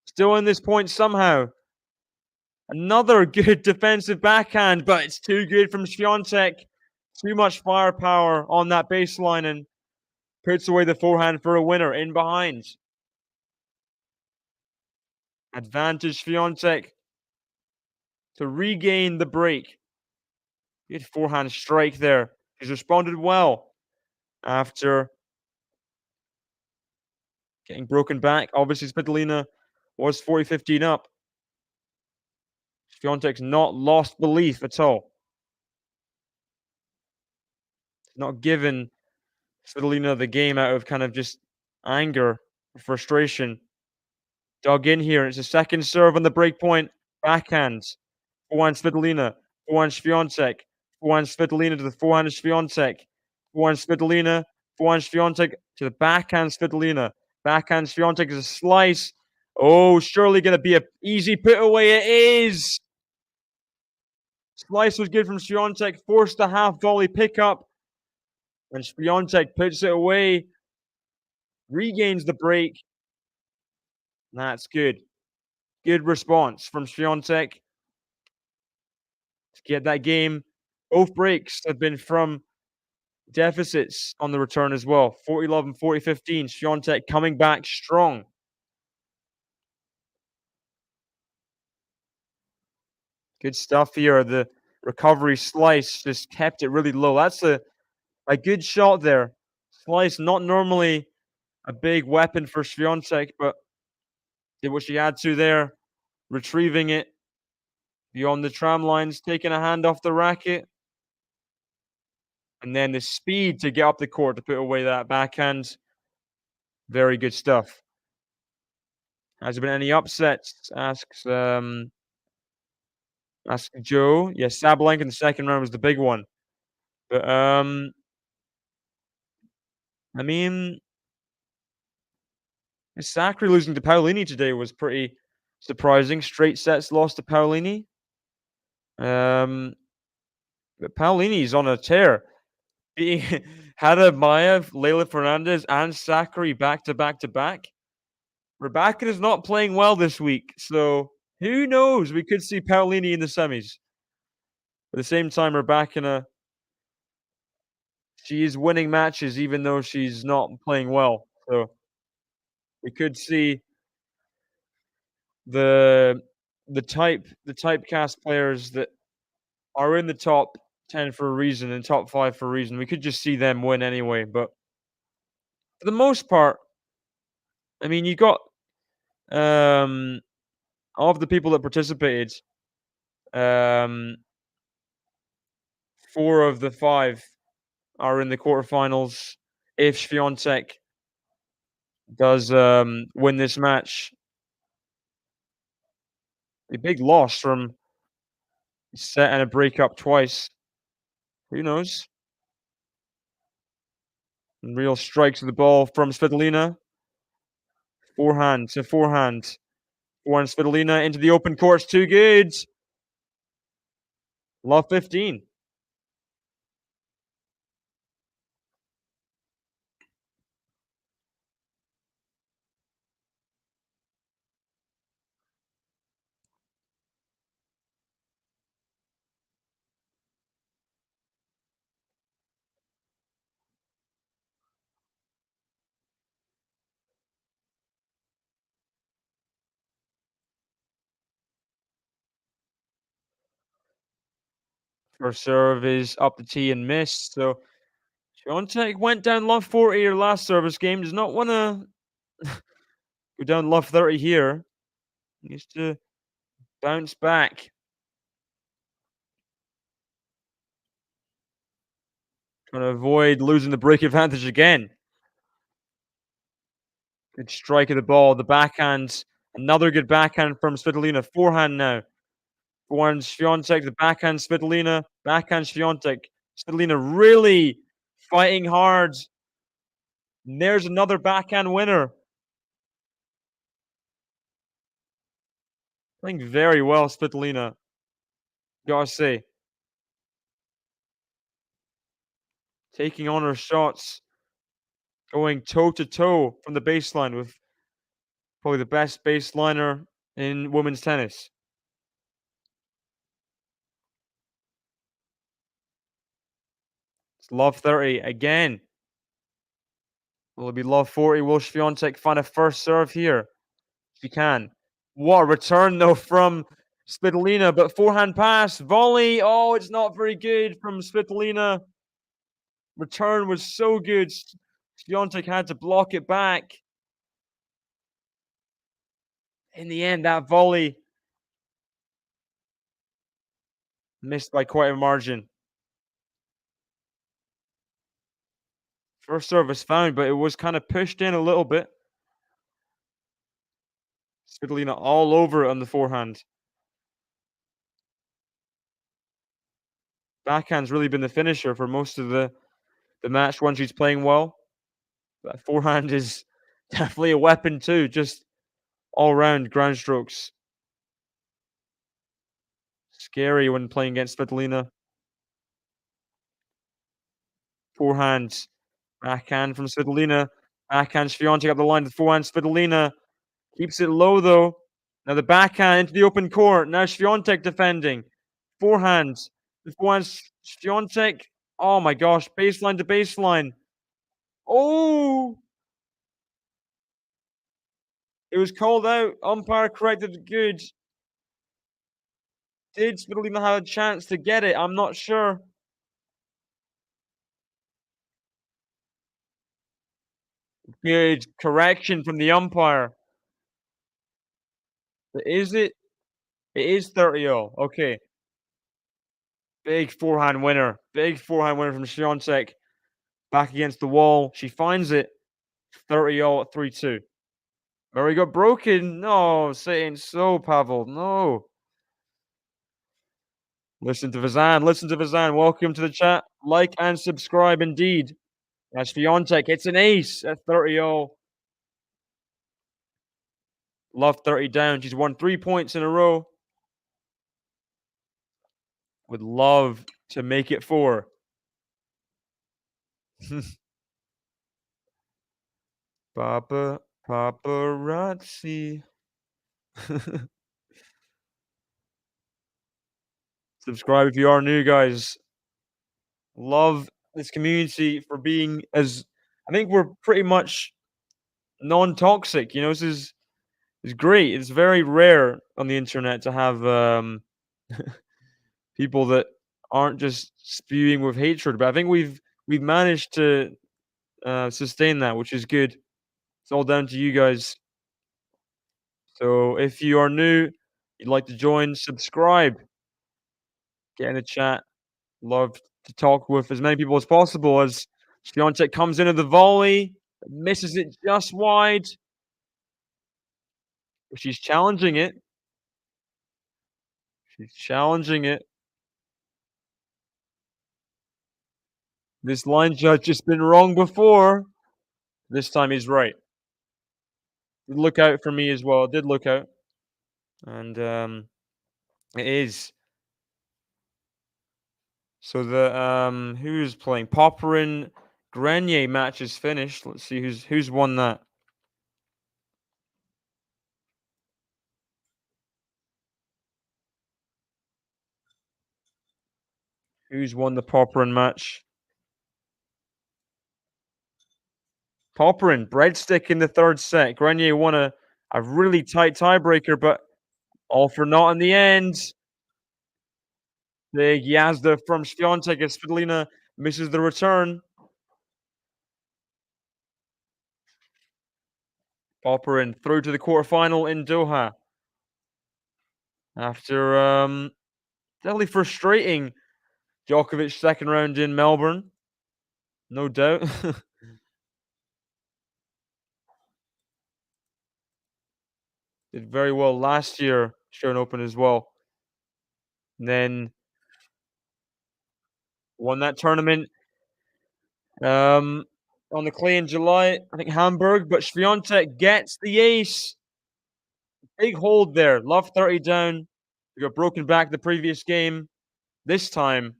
Still in this point somehow. Another good defensive backhand, but it's too good from Swiatek. Too much firepower on that baseline and puts away the forehand for a winner in behind. Advantage Swiatek to regain the break. Good forehand strike there. She's responded well after getting broken back. Obviously, Svitolina was 40-15 up. Swiatek's not lost belief at all. Not given Svitolina the game out of kind of just anger, frustration. Dug in here. It's a second serve on the break point. Backhand. Forehand Svitolina. Forehand Swiatek. Forehand Svitolina to the forehand of Swiatek. Forehand Svitolina. Forehand Swiatek to the backhand Svitolina. Backhand Swiatek is a slice. Oh, surely going to be an easy put away. It is. Slice was good from Swiatek. Forced the half volley pickup. And Swiatek puts it away. Regains the break. That's good. Good response from Swiatek to get that game. Both breaks have been from deficits on the return as well. 40-love and 40-15. Swiatek coming back strong. Good stuff here. The recovery slice just kept it really low. That's a good shot there. Slice, not normally a big weapon for Swiatek, but did what she had to there. Retrieving it beyond the tram lines, taking a hand off the racket. And then the speed to get up the court to put away that backhand. Very good stuff. Has there been any upsets? Asks Joe. Yeah, Sabalenka in the second round was the big one. But I mean, Sakkari losing to Paolini today was pretty surprising. Straight sets lost to Paolini. But Paolini's on a tear. Beating Hada Maiev, Leylah Fernandez, and Sakkari back to back to back. Rybakina is not playing well this week, so who knows? We could see Paolini in the semis. At the same time, Rybakina, she is winning matches even though she's not playing well. So we could see the typecast players that are in the top 10 for a reason and top 5 for a reason. We could just see them win anyway. But for the most part, I mean, you got of the people that participated, 4 of the 5 are in the quarterfinals. If Swiatek does win this match, a big loss from a set and a breakup twice. Who knows? And real strikes of the ball from Svitolina. Forehand to forehand. Forehand Svitolina into the open courts. Too good. Love 15. First serve is up the tee and missed. So Swiatek went down love 40 her last service game. Does not want to go down love 30 here. Needs to bounce back. Trying to avoid losing the break advantage again. Good strike of the ball. The backhand. Another good backhand from Svitolina. Forehand now. Forehand Swiatek. The backhand Svitolina. Backhand Swiatek. Svitolina really fighting hard. And there's another backhand winner. Playing very well, Svitolina. Gotta say. Taking on her shots. Going toe-to-toe from the baseline with probably the best baseliner in women's tennis. It's love 30 again. Will it be love 40? Will Swiatek find a first serve here? She can. What a return, though, from Svitolina, but forehand pass, volley. Oh, it's not very good from Svitolina. Return was so good. Swiatek had to block it back. In the end, that volley missed by quite a margin. First service found, but it was kind of pushed in a little bit. Svitolina all over it on the forehand. Backhand's really been the finisher for most of the match when she's playing well. That forehand is definitely a weapon too, just all round ground strokes. Scary when playing against Svitolina. Forehand. Backhand from Svitolina. Backhand Swiatek up the line. The forehand Svitolina. Keeps it low though. Now the backhand into the open court. Now Swiatek defending. Forehand. The forehand Swiatek. Oh my gosh. Baseline to baseline. Oh! It was called out. Umpire corrected it good. Did Svitolina have a chance to get it? I'm not sure. Good correction from the umpire. Is it? It is 30-0. Okay. Big forehand winner. Big forehand winner from SWIATEK. Back against the wall. She finds it. 30-0 at 3-2. Murray got broken. No, saying so, Pavel. No. Listen to Vazan. Listen to Vazan. Welcome to the chat. Like and subscribe indeed. As SWIATEK hits an ace at 30-0. Love 30 down. She's won 3 points in a row. Would love to make it 4. Paparazzi. Subscribe if you are new, guys. Love this community for being as I think we're pretty much non-toxic. You know, this is great. It's very rare on the internet to have people that aren't just spewing with hatred. But I think we've managed to sustain that, which is good. It's all down to you guys. So if you are new, you'd like to join, subscribe, get in the chat. Love to talk with as many people as possible as SWIATEK comes into the volley, misses it just wide. She's challenging it. She's challenging it. This line judge has been wrong before. This time he's right. Did look out for me as well. Did look out. And it is. So the who's playing? Popperin Grenier match is finished. Let's see who's won that. Who's won the Popperin match? Popperin, breadstick in the third set. Grenier won a really tight tiebreaker, but all for naught in the end. Big Yazda from SWIATEK as Svitolina misses the return. Popperin through to the quarterfinal in Doha. After definitely frustrating Djokovic second round in Melbourne. No doubt. Did very well last year, Australian Open as well. And then won that tournament on the clay in July, I think Hamburg, but SWIATEK gets the ace. Big hold there. Love 30 down. We got broken back the previous game. This time,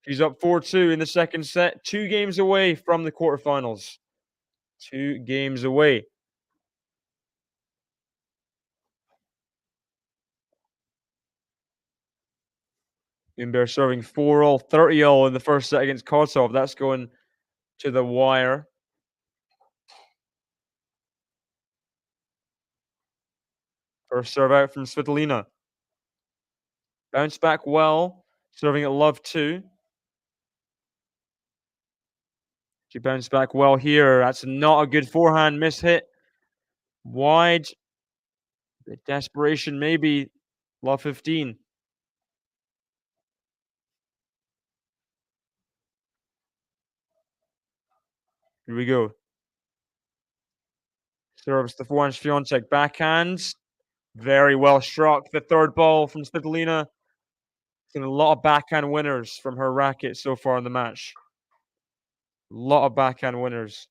she's up 4-2 in the second set. 2 games away from the quarterfinals. 2 games away. Imber serving 4-all, 30-all in the first set against Kotov. That's going to the wire. First serve out from Svitolina. Bounce back well. Serving at love 2. She bounced back well here. That's not a good forehand. Miss hit. Wide. Bit desperation maybe. Love 15. Here we go. Serves the forehand SWIATEK backhands. Very well struck. The third ball from Svitolina. Seen a lot of backhand winners from her racket so far in the match. A lot of backhand winners.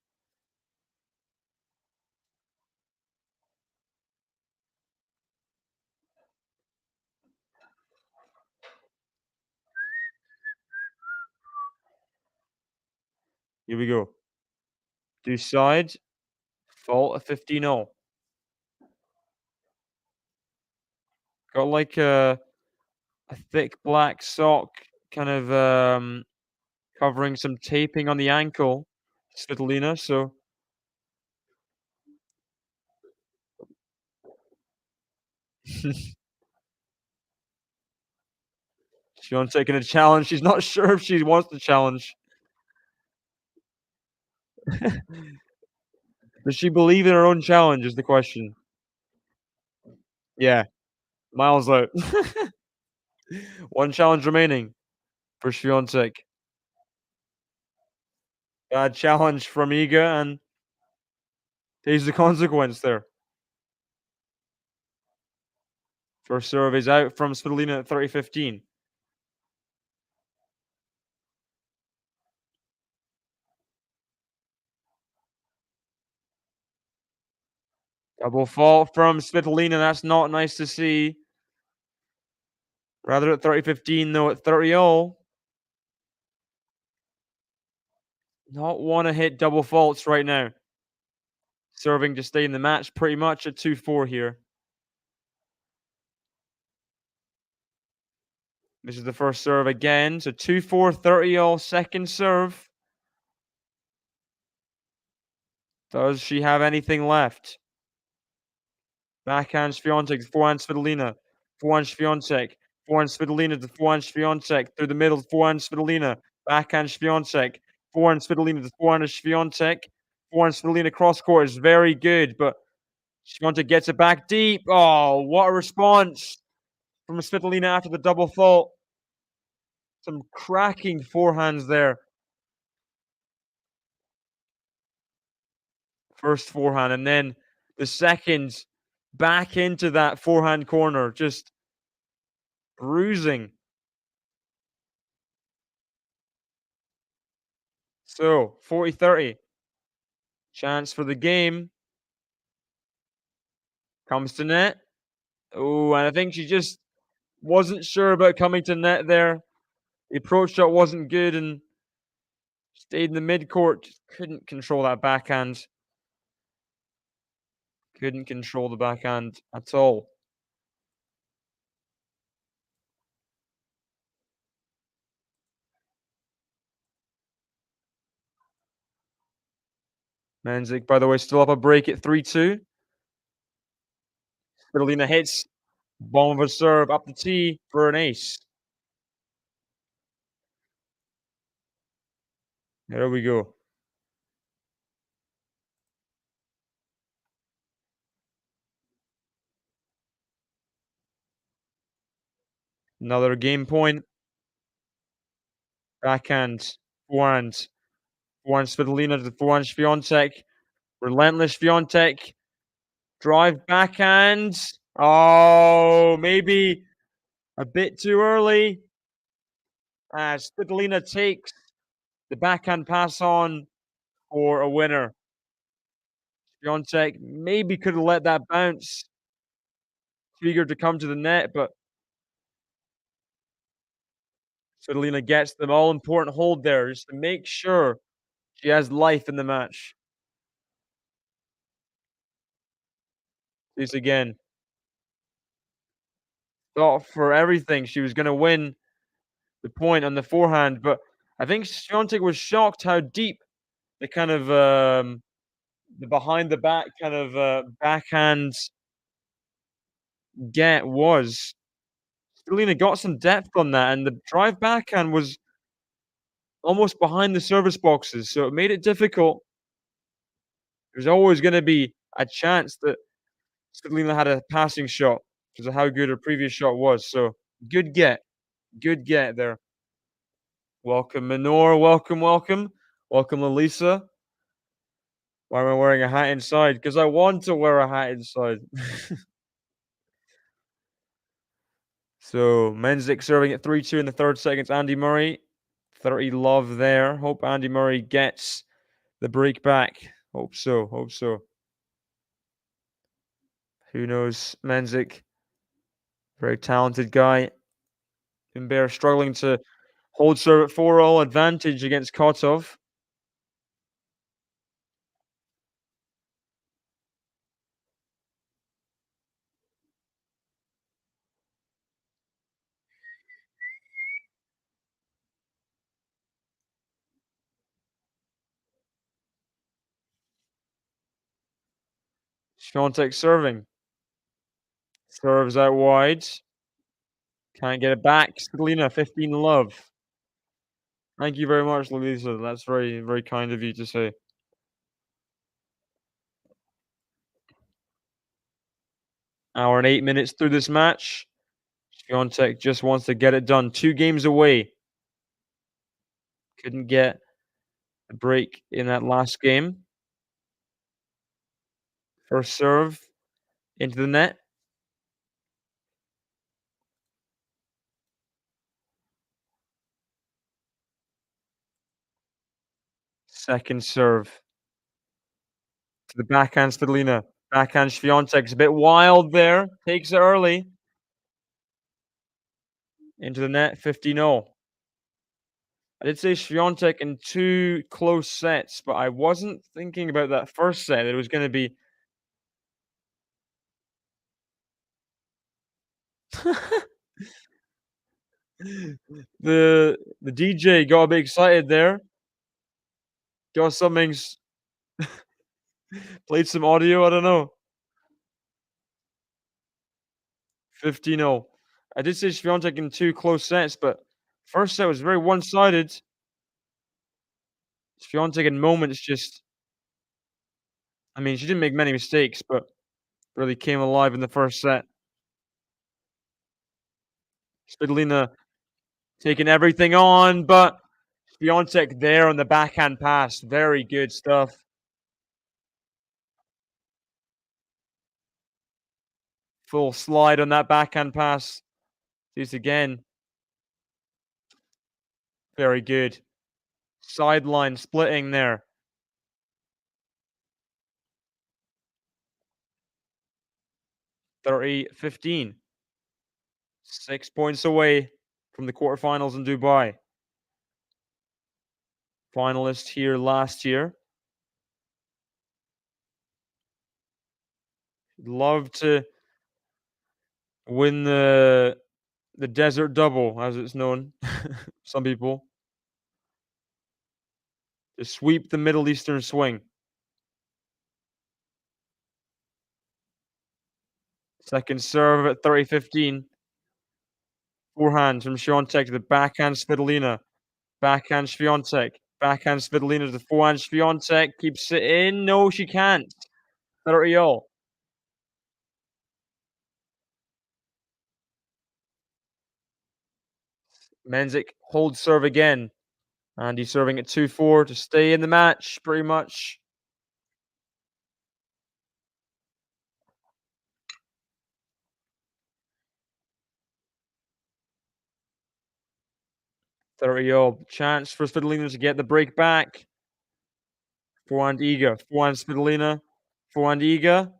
Here we go. Do side. Fault at 15-0. Got like a thick black sock kind of covering some taping on the ankle, Svitolina, so Swiatek in a challenge. She's not sure if she wants to challenge. Does she believe in her own challenge is the question. Yeah, miles out. One challenge remaining for Swiatek. Bad challenge from Iga, and pays the consequence there. First serve is out from Svitolina at 30-15. Double fault from Svitolina. That's not nice to see. Rather at 30-15, though, at 30 all. Not want to hit double faults right now. Serving to stay in the match pretty much at 2-4 here. This is the first serve again. So 2-4, 30 all, second serve. Does she have anything left? Backhand Swiatek, forehand Svitolina. Forehand Swiatek. Forehand Svitolina to forehand Swiatek. Through the middle, forehand Svitolina. Backhand Swiatek. Forehand Svitolina to forehand Swiatek. Forehand Svitolina cross court is very good, but Swiatek gets it back deep. Oh, what a response from Svitolina after the double fault. Some cracking forehands there. First forehand, and then the second back into that forehand corner, just bruising. So 40-30. Chance for the game. Comes to net. Oh, and I think she just wasn't sure about coming to net there. The approach shot wasn't good and stayed in the mid-court. Just couldn't control that backhand. Couldn't control the backhand at all. Menzik, by the way, still up a break at 3-2. Elina hits. Bomb of a serve up the tee for an ace. There we go. Another game point. Backhand. Forehand. Forehand Svitolina to forehand Swiatek. Relentless Swiatek. Drive backhand. Oh, maybe a bit too early. As Svitolina takes the backhand pass on for a winner. Swiatek maybe could have let that bounce. Too eager to come to the net, but Svitolina gets the all-important hold there just to make sure she has life in the match. This again. Thought for everything she was gonna win the point on the forehand, but I think Swiatek was shocked how deep the kind of, the behind the back kind of, backhand get was. Elina got some depth on that, and the drive backhand was almost behind the service boxes, so it made it difficult. There's always gonna be a chance that Elina had a passing shot because of how good her previous shot was, so good get. Good get there. Welcome, Minor. Welcome, welcome. Welcome, Elisa. Why am I wearing a hat inside? Because I want to wear a hat inside. So Menzik serving at 3-2 in the third set against Andy Murray. 30 love there. Hope Andy Murray gets the break back. Hope so. Hope so. Who knows? Menzik, very talented guy. Imber struggling to hold serve at 4-all advantage against Kotov. Swiatek serving. Serves out wide. Can't get it back. Svitolina, 15 love. Thank you very much, Louisa. That's very, very kind of you to say. Hour and 8 minutes through this match. SVITOLINA just wants to get it done. 2 games away. Couldn't get a break in that last game. First serve into the net. Second serve. To the backhand Svitolina. Backhand SVITOLINA's a bit wild there. Takes it early. Into the net, 15-0. I did say SVITOLINA in 2 close sets, but I wasn't thinking about that first set. It was gonna be the DJ got a bit excited there. Got something played some audio, I don't know. 15-0. I did say SVITOLINA in 2 close sets, but first set was very one-sided. SVITOLINA in moments just I mean, she didn't make many mistakes, but really came alive in the first set. Svitolina taking everything on, but SVITOLINA there on the backhand pass. Very good stuff. Full slide on that backhand pass. Do this again. Very good. Sideline splitting there. 30-15. 6 points away from the quarterfinals in Dubai. Finalist here last year. Love to win the desert double, as it's known. Some people. To sweep the Middle Eastern swing. Second serve at 30-15. Forehand from SVITOLINA to the backhand Svitolina. Backhand SVITOLINA. Backhand Svitolina to the forehand SVITOLINA. Keeps it in. No, she can't. 30-all. Menzik holds serve again. And he's serving at 2-4 to stay in the match, pretty much. All. Chance for Svitolina to get the break back. Forehand Iga. Forehand Svitolina. Forehand Iga.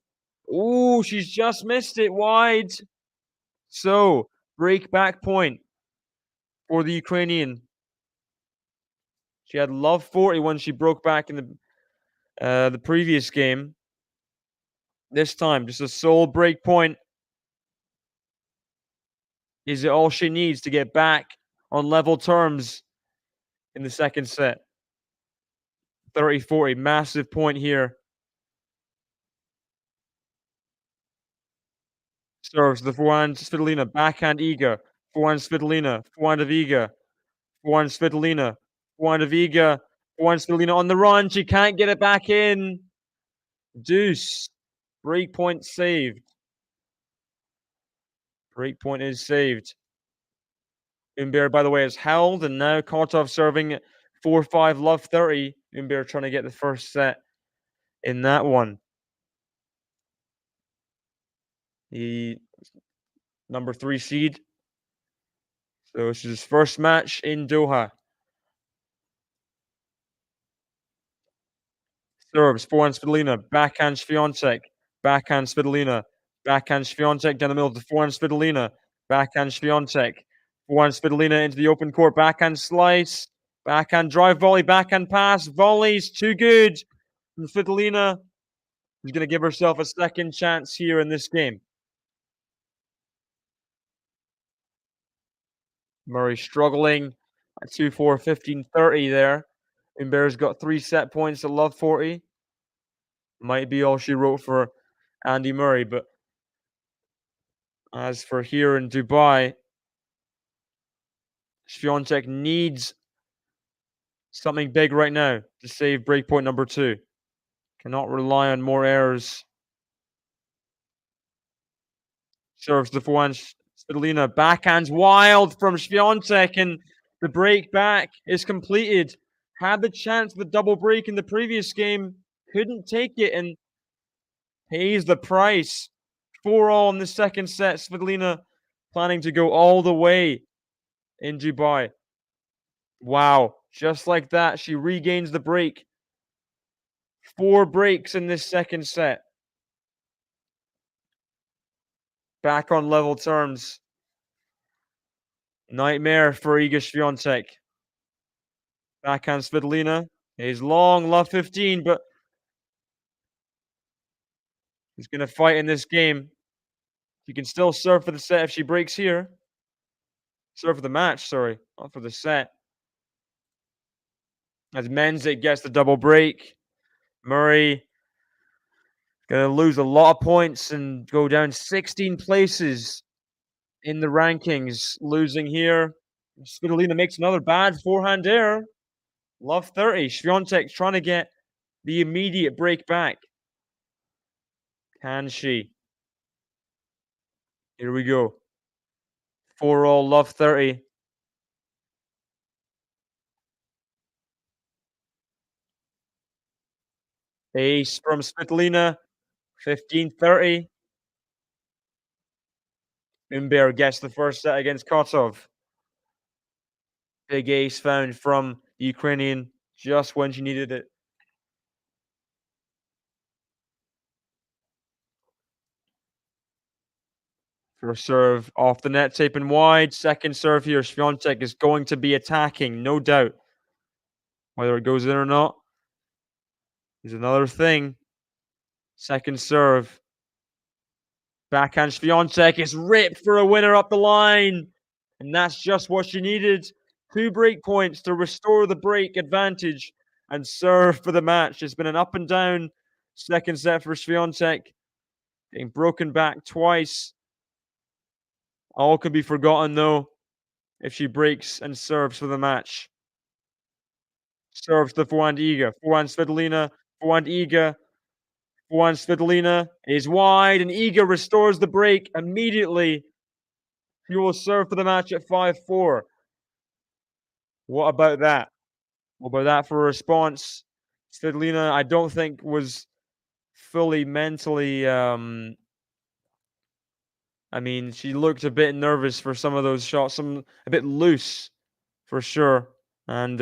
Ooh, she's just missed it wide. So, break back point for the Ukrainian. She had love 40 when she broke back in the previous game. This time, just a sole break point. Is it all she needs to get back on level terms in the second set? 30-40, massive point here. Serves the forehand Svitolina, backhand Iga, forehand Svitolina, forehand of Iga, forehand Svitolina, forehand of Iga, forehand Svitolina on the run. She can't get it back in. Deuce. Break point saved. Break point is saved. Umber, by the way, is held, and now Kartov serving 4-5, love 30. Umber trying to get the first set in that one. The number 3 seed. So this is his first match in Doha. Serves, forehand Svitolina, backhand SVITOLINA, backhand Svitolina, backhand SVITOLINA down the middle to forehand Svitolina, backhand SVITOLINA, forehand Svitolina into the open court, backhand slice, backhand drive volley, backhand pass, volleys, too good from Svitolina. She's going to give herself a second chance here in this game. Murray struggling at 2-4, 15-30 there. Umber's got 3 set points to love 40. Might be all she wrote for Andy Murray, but as for here in Dubai, Swiatek needs something big right now to save breakpoint number 2. Cannot rely on more errors. Serves the forehand. Elina backhands wild from Swiatek, and the break back is completed. Had the chance of the double break in the previous game, couldn't take it, and pays the price. 4-all in the second set. Svitolina planning to go all the way in Dubai. Wow, just like that, she regains the break. 4 breaks in this second set. Back on level terms. Nightmare for Iga Swiatek. Backhand Svitolina is long, love 15, but he's going to fight in this game. She can still serve for the set if she breaks here. Serve for the match, sorry, not for the set. As Menzik gets the double break. Murray going to lose a lot of points and go down 16 places in the rankings. Losing here. Svitolina makes another bad forehand error. Love 30. Swiatek trying to get the immediate break back. Can she? Here we go. 4-all, love 30. Ace from Svitolina. 15-30. Umber gets the first set against Kotov. Big ace found from the Ukrainian just when she needed it. First serve off the net, taping wide. Second serve here. Swiatek is going to be attacking, no doubt. Whether it goes in or not is another thing. Second serve. Backhand Swiatek is ripped for a winner up the line. And that's just what she needed. 2 break points to restore the break advantage and serve for the match. It's been an up and down second set for Swiatek. Getting broken back twice. All could be forgotten, though, if she breaks and serves for the match. Serves the forehand Iga. Forehand Svitolina. Forehand Iga. Forehand Svitolina is wide, and Iga restores the break immediately. She will serve for the match at 5-4. What about that? What about that for a response? Svitolina, I don't think was fully mentally. I mean, she looked a bit nervous for some of those shots, a bit loose for sure, and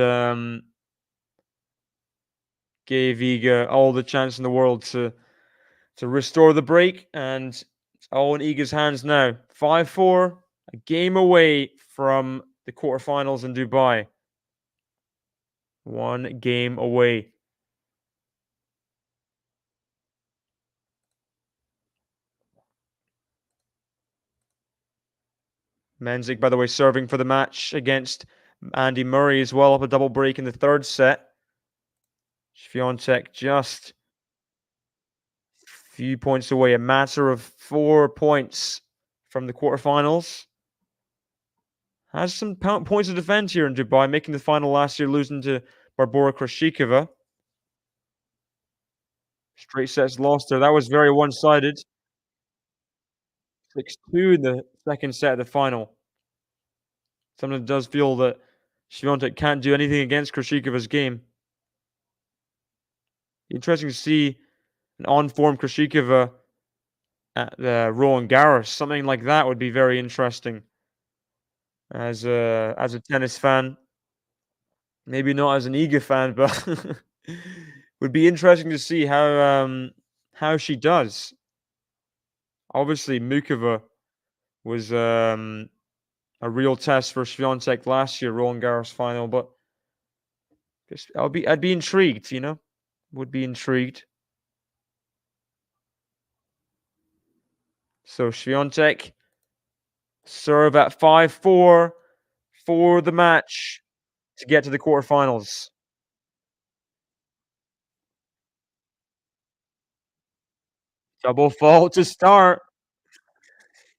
gave Iga all the chance in the world to restore the break, and it's all in Iga's hands now. 5-4, a game away from the quarterfinals in Dubai. 1 game away. Menzik, by the way, serving for the match against Andy Murray as well, up a double break in the third set. Swiatek just a few points away, a matter of 4 points from the quarterfinals. Has some points to defend here in Dubai, making the final last year, losing to Barbora Krejcikova. Straight sets lost there. That was very one-sided. 6-2 in the second set of the final. Someone does feel that Swiatek can't do anything against Krejcikova's game. Interesting to see an on-form Krejcikova at Roland Garros. Something like that would be very interesting. As a tennis fan, maybe not as an Iga fan, but would be interesting to see how she does. Obviously, Mukova was a real test for Swiatek last year, Roland Garros final, but I'd be intrigued, you know? Would be intrigued. So Swiatek serve at 5-4 for the match to get to the quarterfinals. Double fault to start.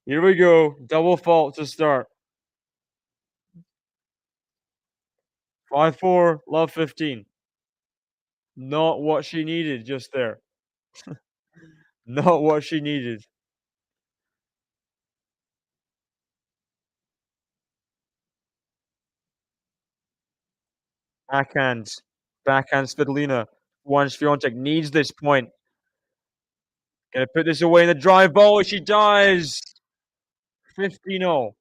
Here we go. Double fault to start. 5-4, love 15. Not what she needed just there. Not what she needed. Backhand. Backhand Svitolina. One Swiatek needs this point. Gonna put this away in the drive ball. She does. 15-0.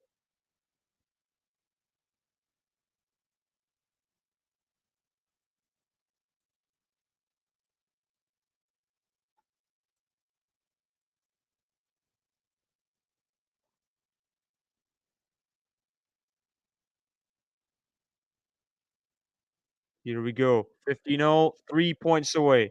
Here we go. 15-0. 3 points away.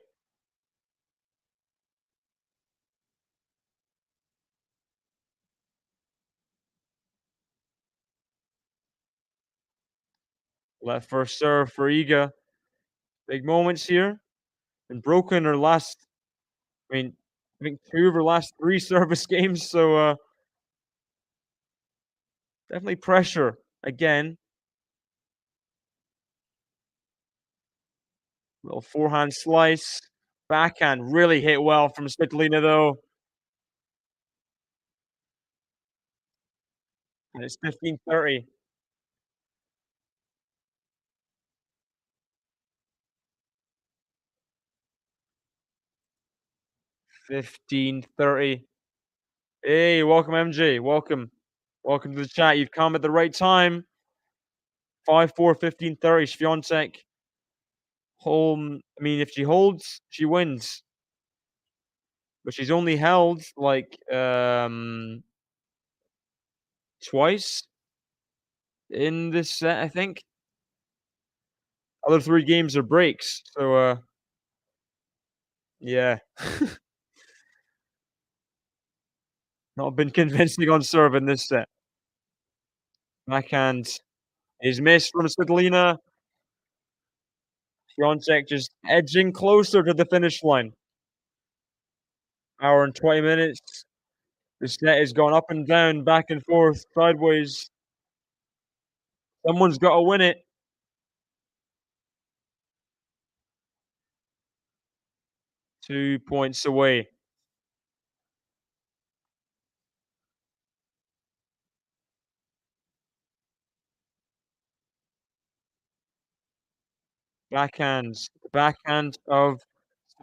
Left first serve for Iga. Big moments here. And broken her last, I think 2 of her last 3 service games. So definitely pressure again. Little forehand slice. Backhand really hit well from Svitolina though. And it's 15-30. 15-30. Hey, welcome MJ. Welcome. Welcome to the chat. You've come at the right time. 5-4, 15-30. Swiatek. Home. I mean, if she holds, she wins. But she's only held like twice in this set, I think. Other 3 games are breaks. So yeah. Not been convincing on serve in this set. Backhand is missed from Svitolina. Swiatek just edging closer to the finish line. Hour and 20 minutes. The set has gone up and down, back and forth, sideways. Someone's got to win it. Two points away. Backhands. Backhand of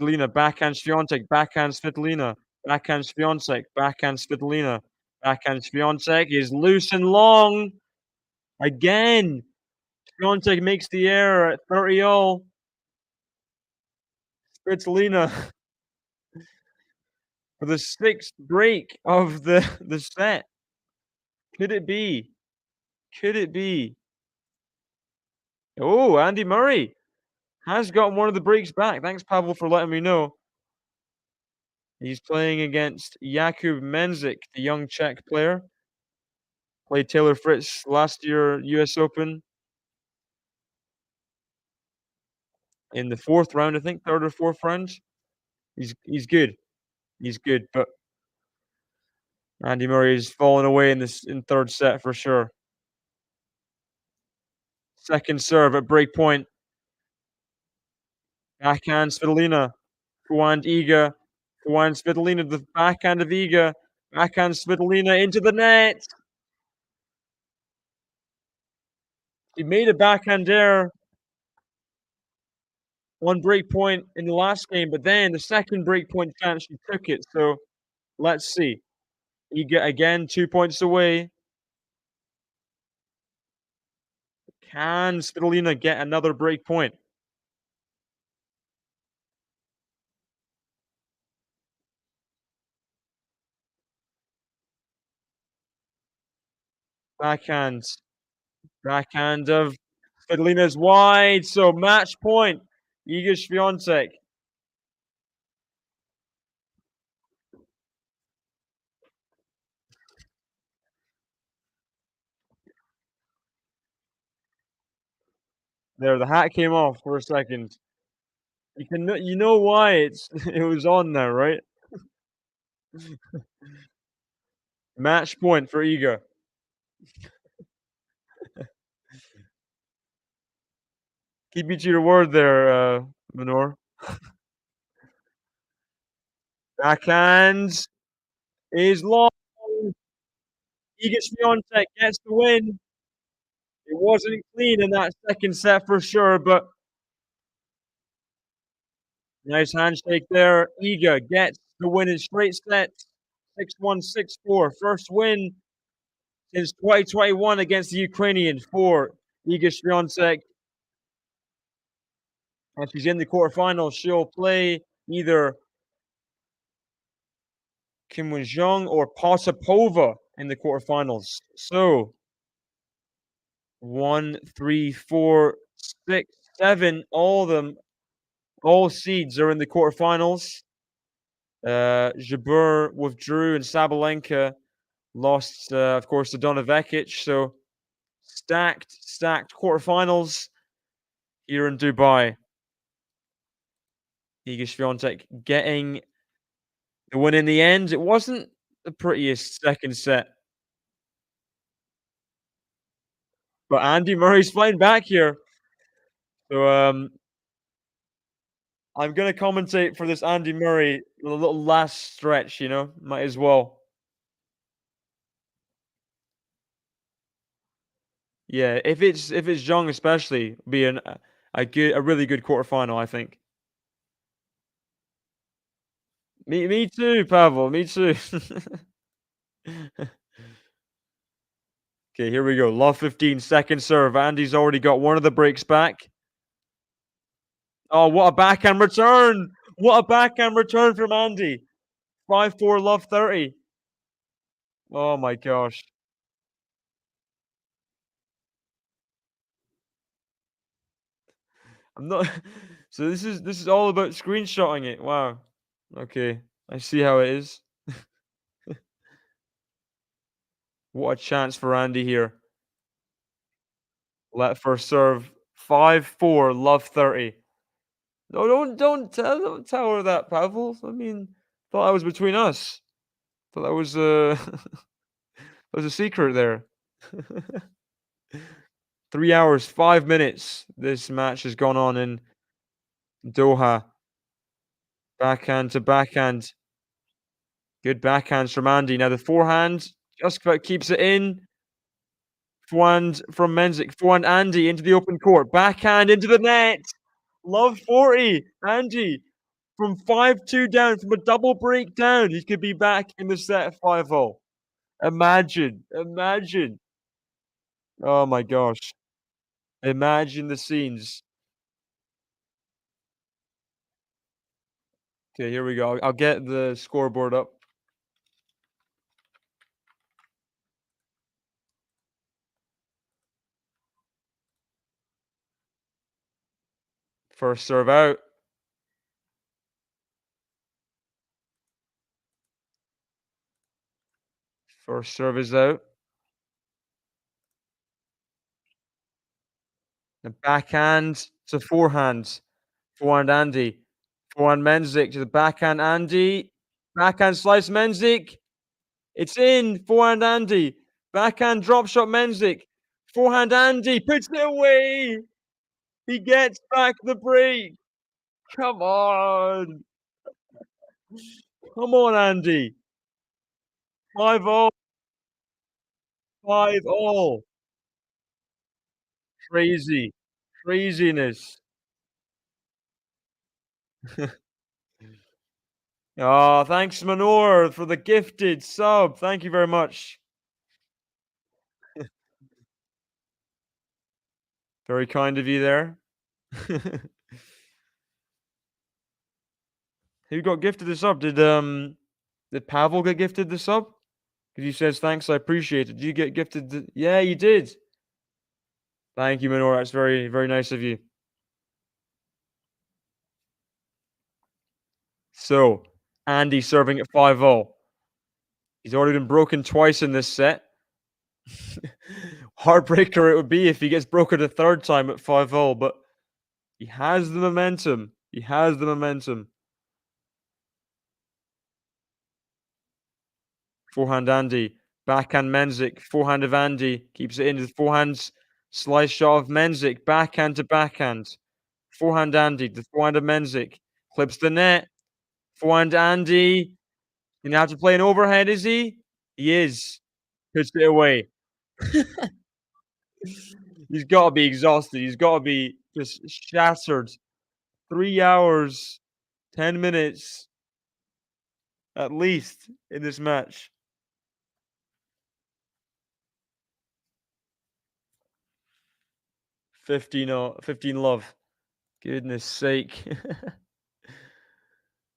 Svitolina. Backhand Swiatek. Backhand Svitolina. Backhand Swiatek. Backhand Svitolina. Backhand Swiatek is loose and long. Again. Swiatek makes the error at 30-all. Svitolina for the 6th break of the set. Could it be? Could it be? Oh, Andy Murray has gotten one of the breaks back. Thanks, Pavel, for letting me know. He's playing against Jakub Mensik, the young Czech player. Played Taylor Fritz last year, US Open. In the 4th round, I think, 3rd or 4th round. He's good. He's good, but Andy Murray's fallen away in 3rd set for sure. Second serve at break point. Backhand Svitolina. Forehand Iga. Forehand Svitolina. The backhand of Iga. Backhand Svitolina into the net. He made a backhand error. One break point in the last game, but then the second break point chance she took it. So let's see. Iga again, 2 points away. Can Svitolina get another break point? Backhand. Backhand of Svitolina's wide. So match point. Iga Swiatek. There, the hat came off for a second. You know why it was on there, right? Match point for Iga. Keep me to your word there, Manor. Backhand is long. Iga Swiatek gets the win. It wasn't clean in that second set for sure, but nice handshake there. Iga gets the win in straight sets. 6-1, 6-4. First win since 2021 against the Ukrainian for Iga Swiatek. If she's in the quarterfinals, she'll play either Kim Won-jung or Potapova in the quarterfinals. So 1, 3, 4, 6, 7, all of them, all seeds are in the quarterfinals. Jabeur withdrew and Sabalenka lost, of course, to Donna Vekic. So stacked quarterfinals here in Dubai. Iga Swiatek getting the win in the end. It wasn't the prettiest second set, but Andy Murray's flying back here. So I'm gonna commentate for this Andy Murray, a little last stretch, you know, might as well. Yeah, if it's Zhang especially, be a really good quarterfinal, I think. Me too, Pavel. Me too. Okay, here we go. Love 15 second serve. Andy's already got one of the breaks back. Oh, what a backhand return! What a backhand return from Andy. 5-4, love 30. Oh my gosh. I'm not so this is all about screenshotting it. Wow. Okay. I see how it is. What a chance for Andy here. Let first serve. 5-4, love 30. No, don't tell her that, Pavel. I mean, thought that was between us. Thought that was that was a secret there. 3 hours, 5 minutes. This match has gone on in Doha. Backhand to backhand. Good backhands from Andy. Now the forehand just about keeps it in. Forehand from Menzik. Forehand Andy into the open court. Backhand into the net. Love 40. Andy from 5-2 down, from a double break down. He could be back in the set 5-0. Imagine. Imagine. Oh my gosh. Imagine the scenes. Okay, here we go. I'll get the scoreboard up. First serve out. First serve is out. The backhand to forehand. Forehand Andy. Forehand Menzik to the backhand Andy. Backhand slice Menzik. It's in. Forehand Andy. Backhand drop shot Menzik. Forehand Andy puts it away. He gets back the break. Come on. Come on, Andy. 5-0. 5-0. Crazy. Craziness. Oh, thanks, Manor, for the gifted sub. Thank you very much. Very kind of you there. Who got gifted the sub? Did Pavel get gifted the sub? Because he says thanks, I appreciate it. Did you get gifted yeah, you did. Thank you, Manor. That's very, very nice of you. So, Andy serving at 5-0. He's already been broken twice in this set. Heartbreaker it would be if he gets broken a third time at 5-0, but he has the momentum. He has the momentum. Forehand Andy. Backhand Menzik. Forehand of Andy. Keeps it in with forehands. Slice shot of Menzik. Backhand to backhand. Forehand Andy. The forehand of Mensik. Clips the net. Forehand Andy. Gonna have to play an overhead, is he? He is. Puts it away. He's gotta be exhausted. He's gotta be just shattered. 3 hours, 10 minutes at least in this match. 15 love. Goodness sake.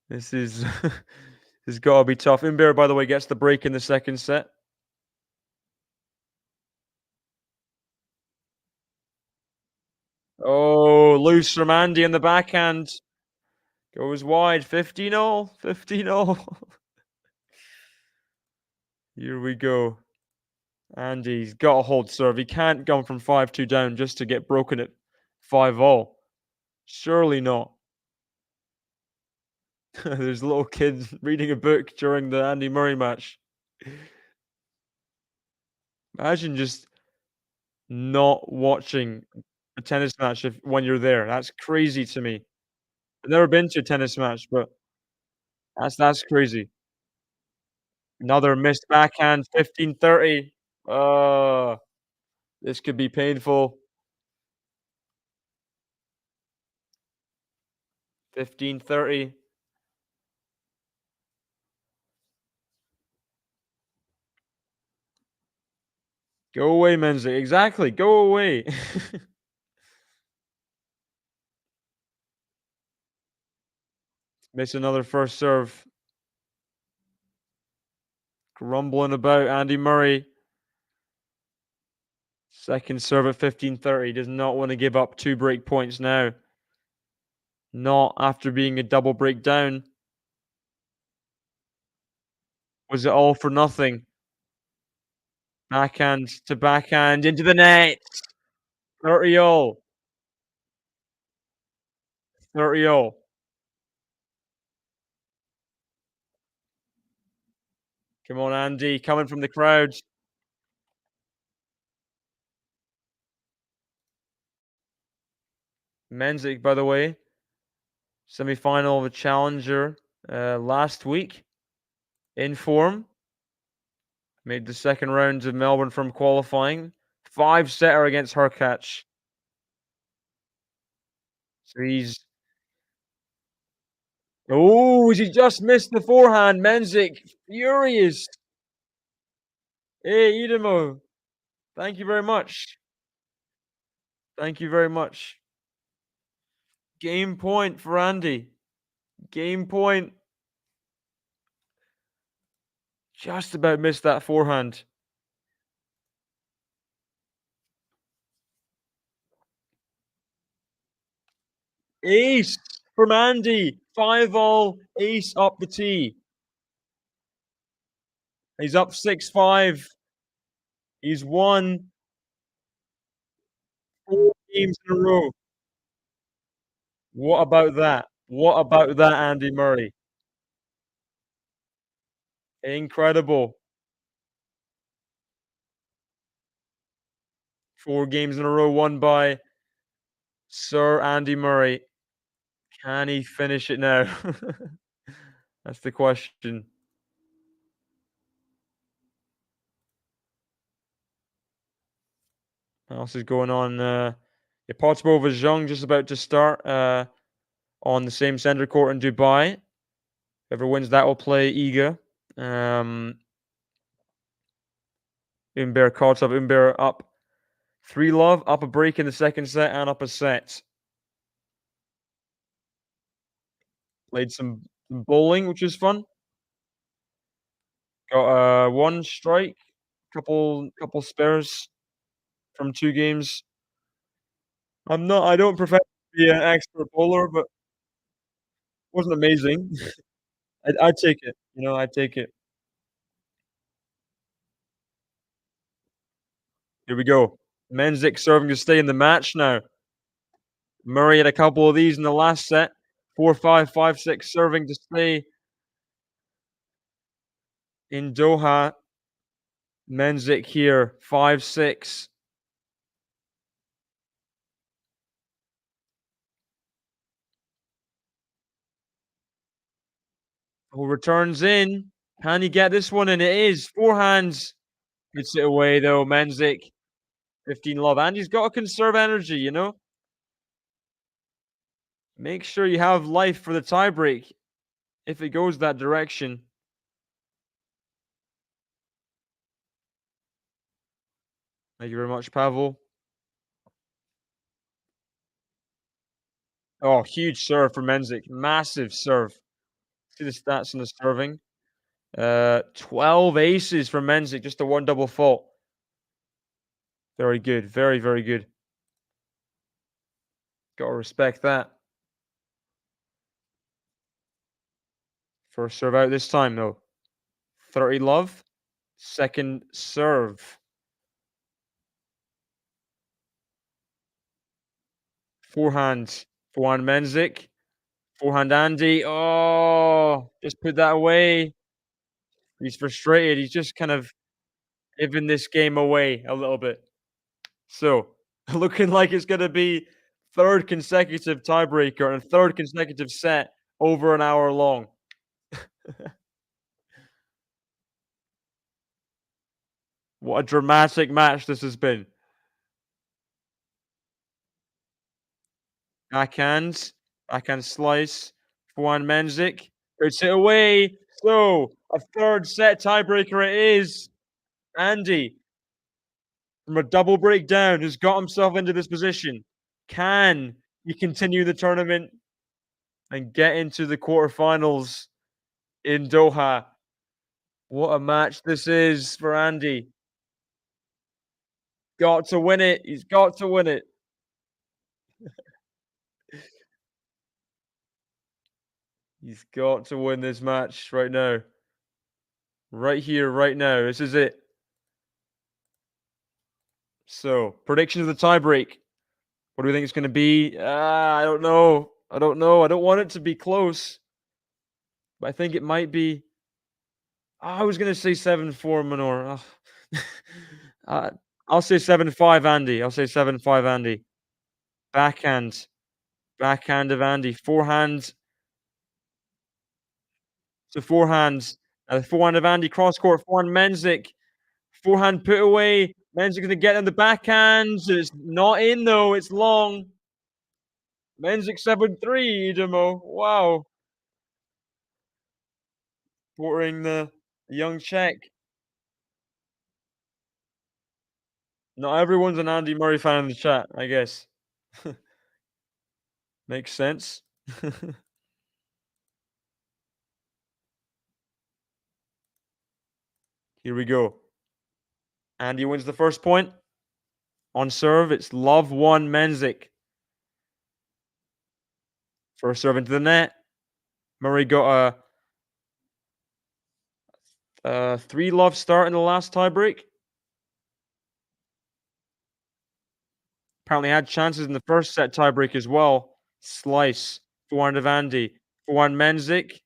This is this has gotta be tough. Umber, by the way, gets the break in the second set. Oh, loose from Andy in the backhand. Goes wide. 15-0. 15-0. Here we go. Andy's got a hold serve. He can't come from 5-2 down just to get broken at 5-0. Surely not. There's a little kid reading a book during the Andy Murray match. Imagine just not watching a tennis match when you're there. That's crazy to me. I've never been to a tennis match, but that's crazy. Another missed backhand, 15-30. This could be painful. 15-30. Go away, Menzies. Exactly. Go away. Miss another first serve. Grumbling about Andy Murray. Second serve at 15-30. Does not want to give up 2 break points now. Not after being a double break down. Was it all for nothing? Backhand to backhand into the net. 30-all. 30-all. Come on, Andy. Coming from the crowd. Menzies, by the way, semi-final of a challenger last week. In form. Made the second round of Melbourne from qualifying. 5-setter against Hurkacz. So he's... Oh, he just missed the forehand. Menzies, furious. Hey, Idemo. Thank you very much. Thank you very much. Game point for Andy. Game point. Just about missed that forehand. Ace from Andy. 5-all. Ace up the tee. He's up 6-5. He's won 4 games in a row. What about that? What about that, Andy Murray? Incredible. 4 games in a row won by Sir Andy Murray. Can he finish it now? That's the question. What else is going on? Potapova Zhang just about to start on the same center court in Dubai. Whoever wins that will play Iga. Umber Kotov. Umber up 3-love, up a break in the second set and up a set. Played some bowling, which is fun. Got 1 strike, couple spares from 2 games. I don't profess to be an expert bowler, but wasn't amazing. I'd take it, I'd take it. Here we go. Menzies serving to stay in the match now. Murray had a couple of these in the last set. 4-5, 5-6 serving to stay in Doha. Menzies here, 5-6. Who returns in. Can he get this one in? It is. Forehands. Hits it away though, Menzik. 15 love. And he's got to conserve energy, you know? Make sure you have life for the tiebreak if it goes that direction. Thank you very much, Pavel. Oh, huge serve for Menzik. Massive serve. See the stats on the serving. 12 aces from Menzik, just a one double fault. Very good. Very, very good. Gotta respect that. First serve out this time, though. 30 love. Second serve. Forehand. Forehand Menzik. Forehand Andy. Oh, just put that away. He's frustrated. He's just kind of giving this game away a little bit. So, looking like it's going to be third consecutive tiebreaker and third consecutive set over an hour long. What a dramatic match this has been. Backhand. Backhand slice. Forehand Menzik. Puts it away. So, a third set tiebreaker it is. Andy, from a double breakdown, has got himself into this position. Can he continue the tournament and get into the quarterfinals in Doha? What a match this is for Andy. Got to win it. He's got to win it. He's got to win this match right now. Right here, right now. This is it. So, predictions of the tiebreak. What do we think it's going to be? I don't know. I don't know. I don't want it to be close. But I think it might be. I was going to say 7-4 Manor. I'll say 7-5 Andy. I'll say 7-5 Andy. Backhand. Backhand of Andy. Forehand to forehand. Forehand of Andy. Cross court. Forehand Menzik. Forehand put away. Menzik going to get on the backhand. It's not in though. It's long. Menzik 7-3. Demo. Wow. Quartering the young Czech. Not everyone's an Andy Murray fan in the chat, I guess. Makes sense. Here we go. Andy wins the first point. On serve, it's love 1 Menzik. First serve into the net. Murray got a 3 love start in the last tiebreak. Apparently had chances in the first set tiebreak as well. Slice. Forehand of Andy. Forehand Menzik.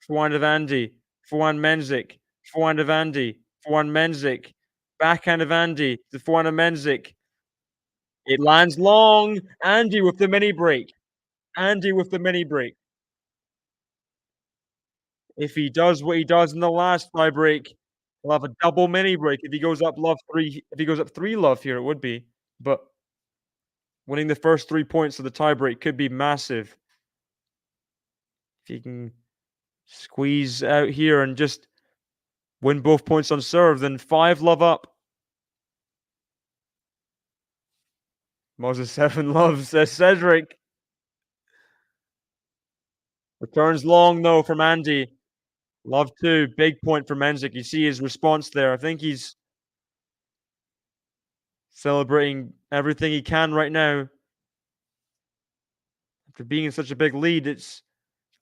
Forehand of Andy. Forehand Menzik. Forehand of Andy. Forehand Menzik. Backhand of Andy. The forehand of Menzik. It lands long. Andy with the mini break. Andy with the mini break. If he does what he does in the last tiebreak, he'll have a double mini break. If he goes up love 3, if he goes up 3 love here, it would be. But winning the first 3 points of the tiebreak could be massive. If he can squeeze out here and just win both points on serve, then 5 love up. Moses 7 love, says Cedric. Returns long though from Andy. Love 2, big point for Menzik. You see his response there. I think he's celebrating everything he can right now. After being in such a big lead, it's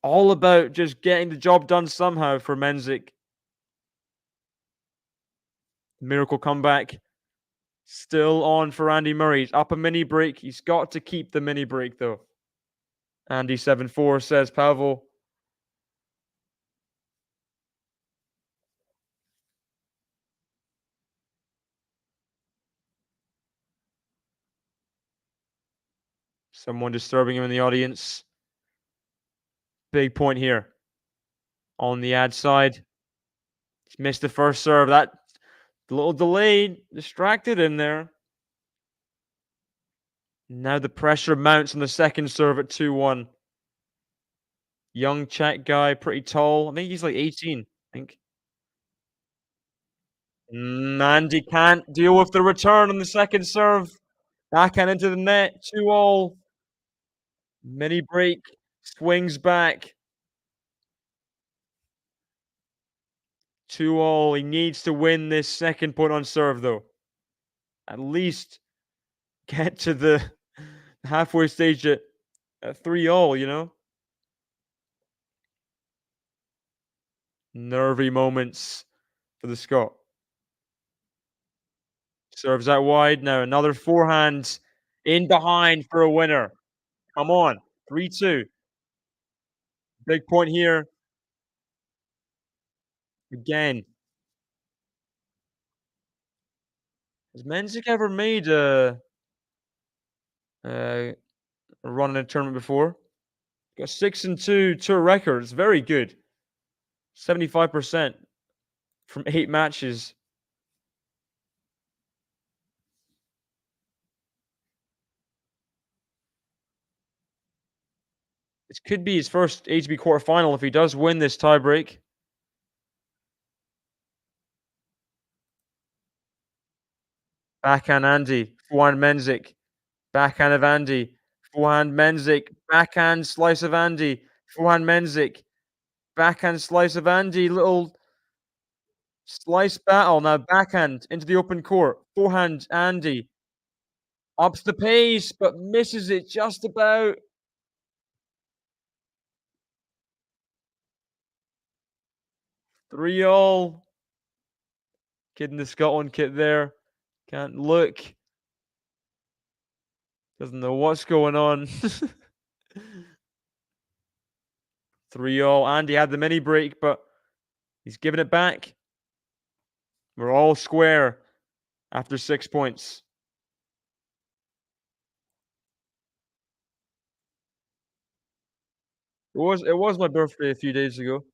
all about just getting the job done somehow for Menzik. Miracle comeback. Still on for Andy Murray. He's up a mini break. He's got to keep the mini break though. Andy 7-4 says Pavel. Someone disturbing him in the audience. Big point here. On the ad side. He's missed the first serve. That little delay distracted him there. Now the pressure mounts on the second serve at 2-1. Young Czech guy, pretty tall. I think he's like 18, I think. Andy can't deal with the return on the second serve. Backhand into the net, 2-all. Mini break, swings back. 2-all. He needs to win this second point on serve, though. At least get to the halfway stage at 3-all, you know? Nervy moments for the Scot. Serves out wide. Now another forehand in behind for a winner. Come on. 3-2. Big point here. Again. Has Menzik ever made a run in a tournament before? Got 6-2 tour records. Very good. 75% from 8 matches. This could be his first ATP quarterfinal if he does win this tiebreak. Backhand Andy, forehand Menzik. Backhand of Andy, forehand Menzik. Backhand slice of Andy, forehand Menzik. Backhand slice of Andy, little slice battle. Now backhand into the open court. Forehand Andy. Ups the pace, but misses it just about. Three all. Kid in the Scotland kit there. Can't look. Doesn't know what's going on. 3-all. Andy had the mini break, but he's giving it back. We're all square after 6 points. It was my birthday a few days ago.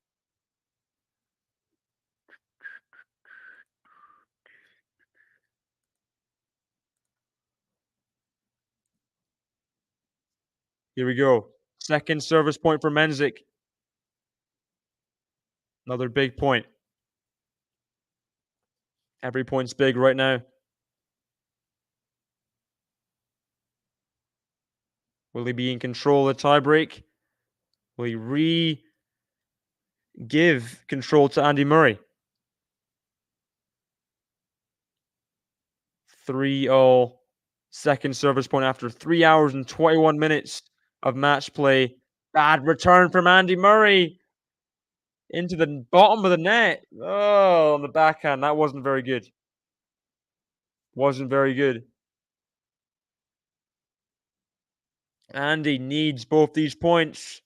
Here we go. Second service point for Menzik. Another big point. Every point's big right now. Will he be in control of the tiebreak? Will he give control to Andy Murray? 3-all. Second service point after 3 hours and 21 minutes of match play. Bad return from Andy Murray. Into the bottom of the net. Oh, on the backhand. That wasn't very good. Wasn't very good. Andy needs both these points.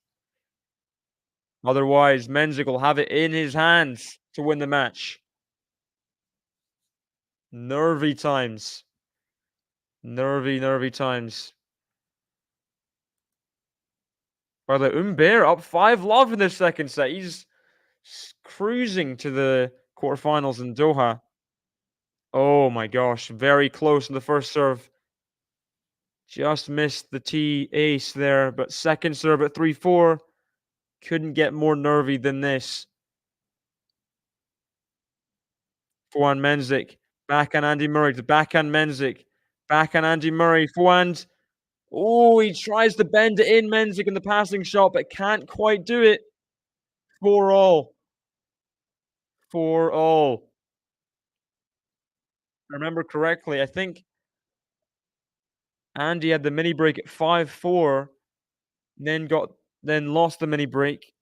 Otherwise, Menzik will have it in his hands to win the match. Nervy times. Nervy times. By the Umber up 5-love in the second set. He's cruising to the quarterfinals in Doha. Oh my gosh, very close in the first serve. Just missed the T ace there, but second serve at 3-4. Couldn't get more nervy than this. Forehand Menzik. Backhand Andy Murray to backhand Menzik. Backhand Andy Murray. Forehand. Oh, he tries to bend it in Menzik in the passing shot, but can't quite do it. 4-all. 4-all. I remember correctly, I think Andy had the mini break at 5-4, then lost the mini break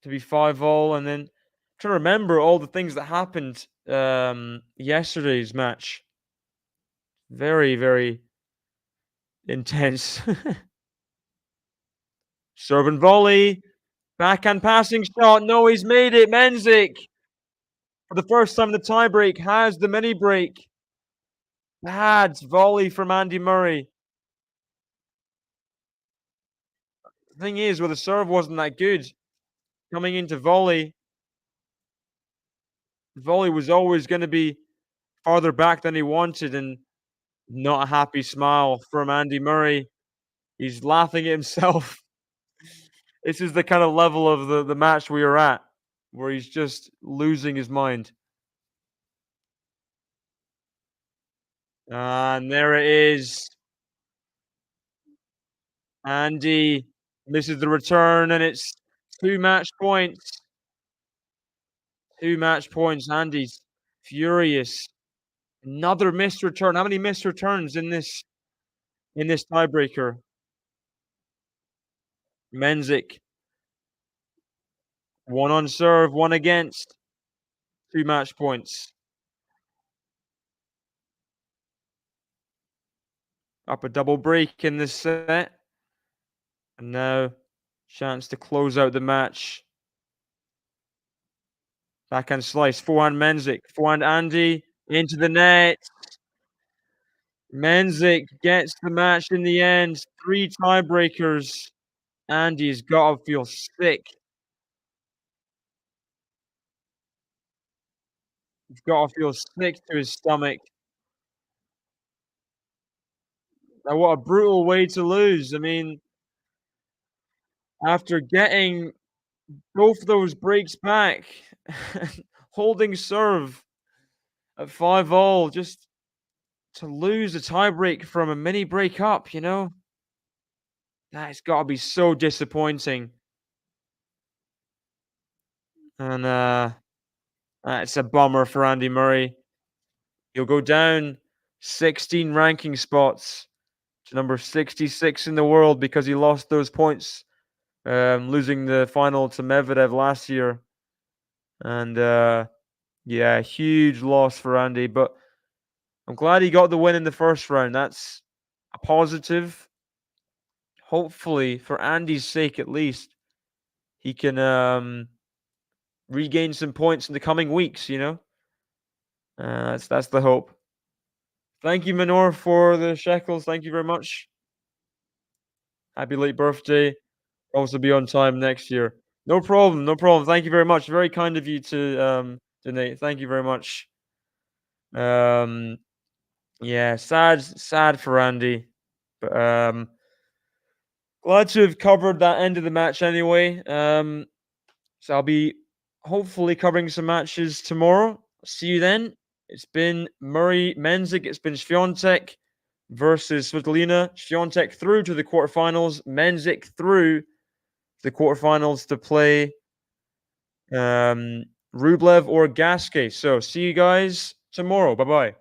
to be 5-all, and then trying to remember all the things that happened yesterday's match. Very, very intense. Serve and volley. Backhand passing shot. No, he's made it. Menzik, for the first time in the tiebreak, has the mini break. Bad volley from Andy Murray. The thing is, well, the serve wasn't that good. coming into volley was always gonna be farther back than he wanted, and not a happy smile from Andy Murray. He's laughing at himself. This is the kind of level of the match we are at, where he's just losing his mind. And there it is. Andy misses the return, and it's 2 match points. 2 match points. Andy's furious. Another missed return. How many missed returns in this tiebreaker? Menzik, 1 on serve, 1 against. 2 match points. Up a double break in this set. And now, chance to close out the match. Backhand slice, forehand Menzik, forehand Andy, into the net. Menzik gets the match in the end. 3 tiebreakers. Andy's gotta feel sick. He's gotta feel sick to his stomach. Now, what a brutal way to lose. I mean, after getting both those breaks back, holding serve at 5-all, just to lose a tiebreak from a mini break up, you know? That's gotta be so disappointing. And, that's a bummer for Andy Murray. He'll go down 16 ranking spots to number 66 in the world because he lost those points, losing the final to Medvedev last year. And, yeah, huge loss for Andy, but I'm glad he got the win in the first round. That's a positive. Hopefully, for Andy's sake at least, he can regain some points in the coming weeks, you know? That's the hope. Thank you, Manor, for the shekels. Thank you very much. Happy late birthday. Also be on time next year. No problem, no problem. Thank you very much. Very kind of you to donate. Thank you very much. Um yeah, sad for Andy. But glad to have covered that end of the match anyway. So I'll be hopefully covering some matches tomorrow. See you then. It's been Murray Menzik, it's been SWIATEK versus SVITOLINA. SWIATEK through to the quarterfinals, Menzik through the quarterfinals to play Rublev or Gasquet. So see you guys tomorrow. Bye bye.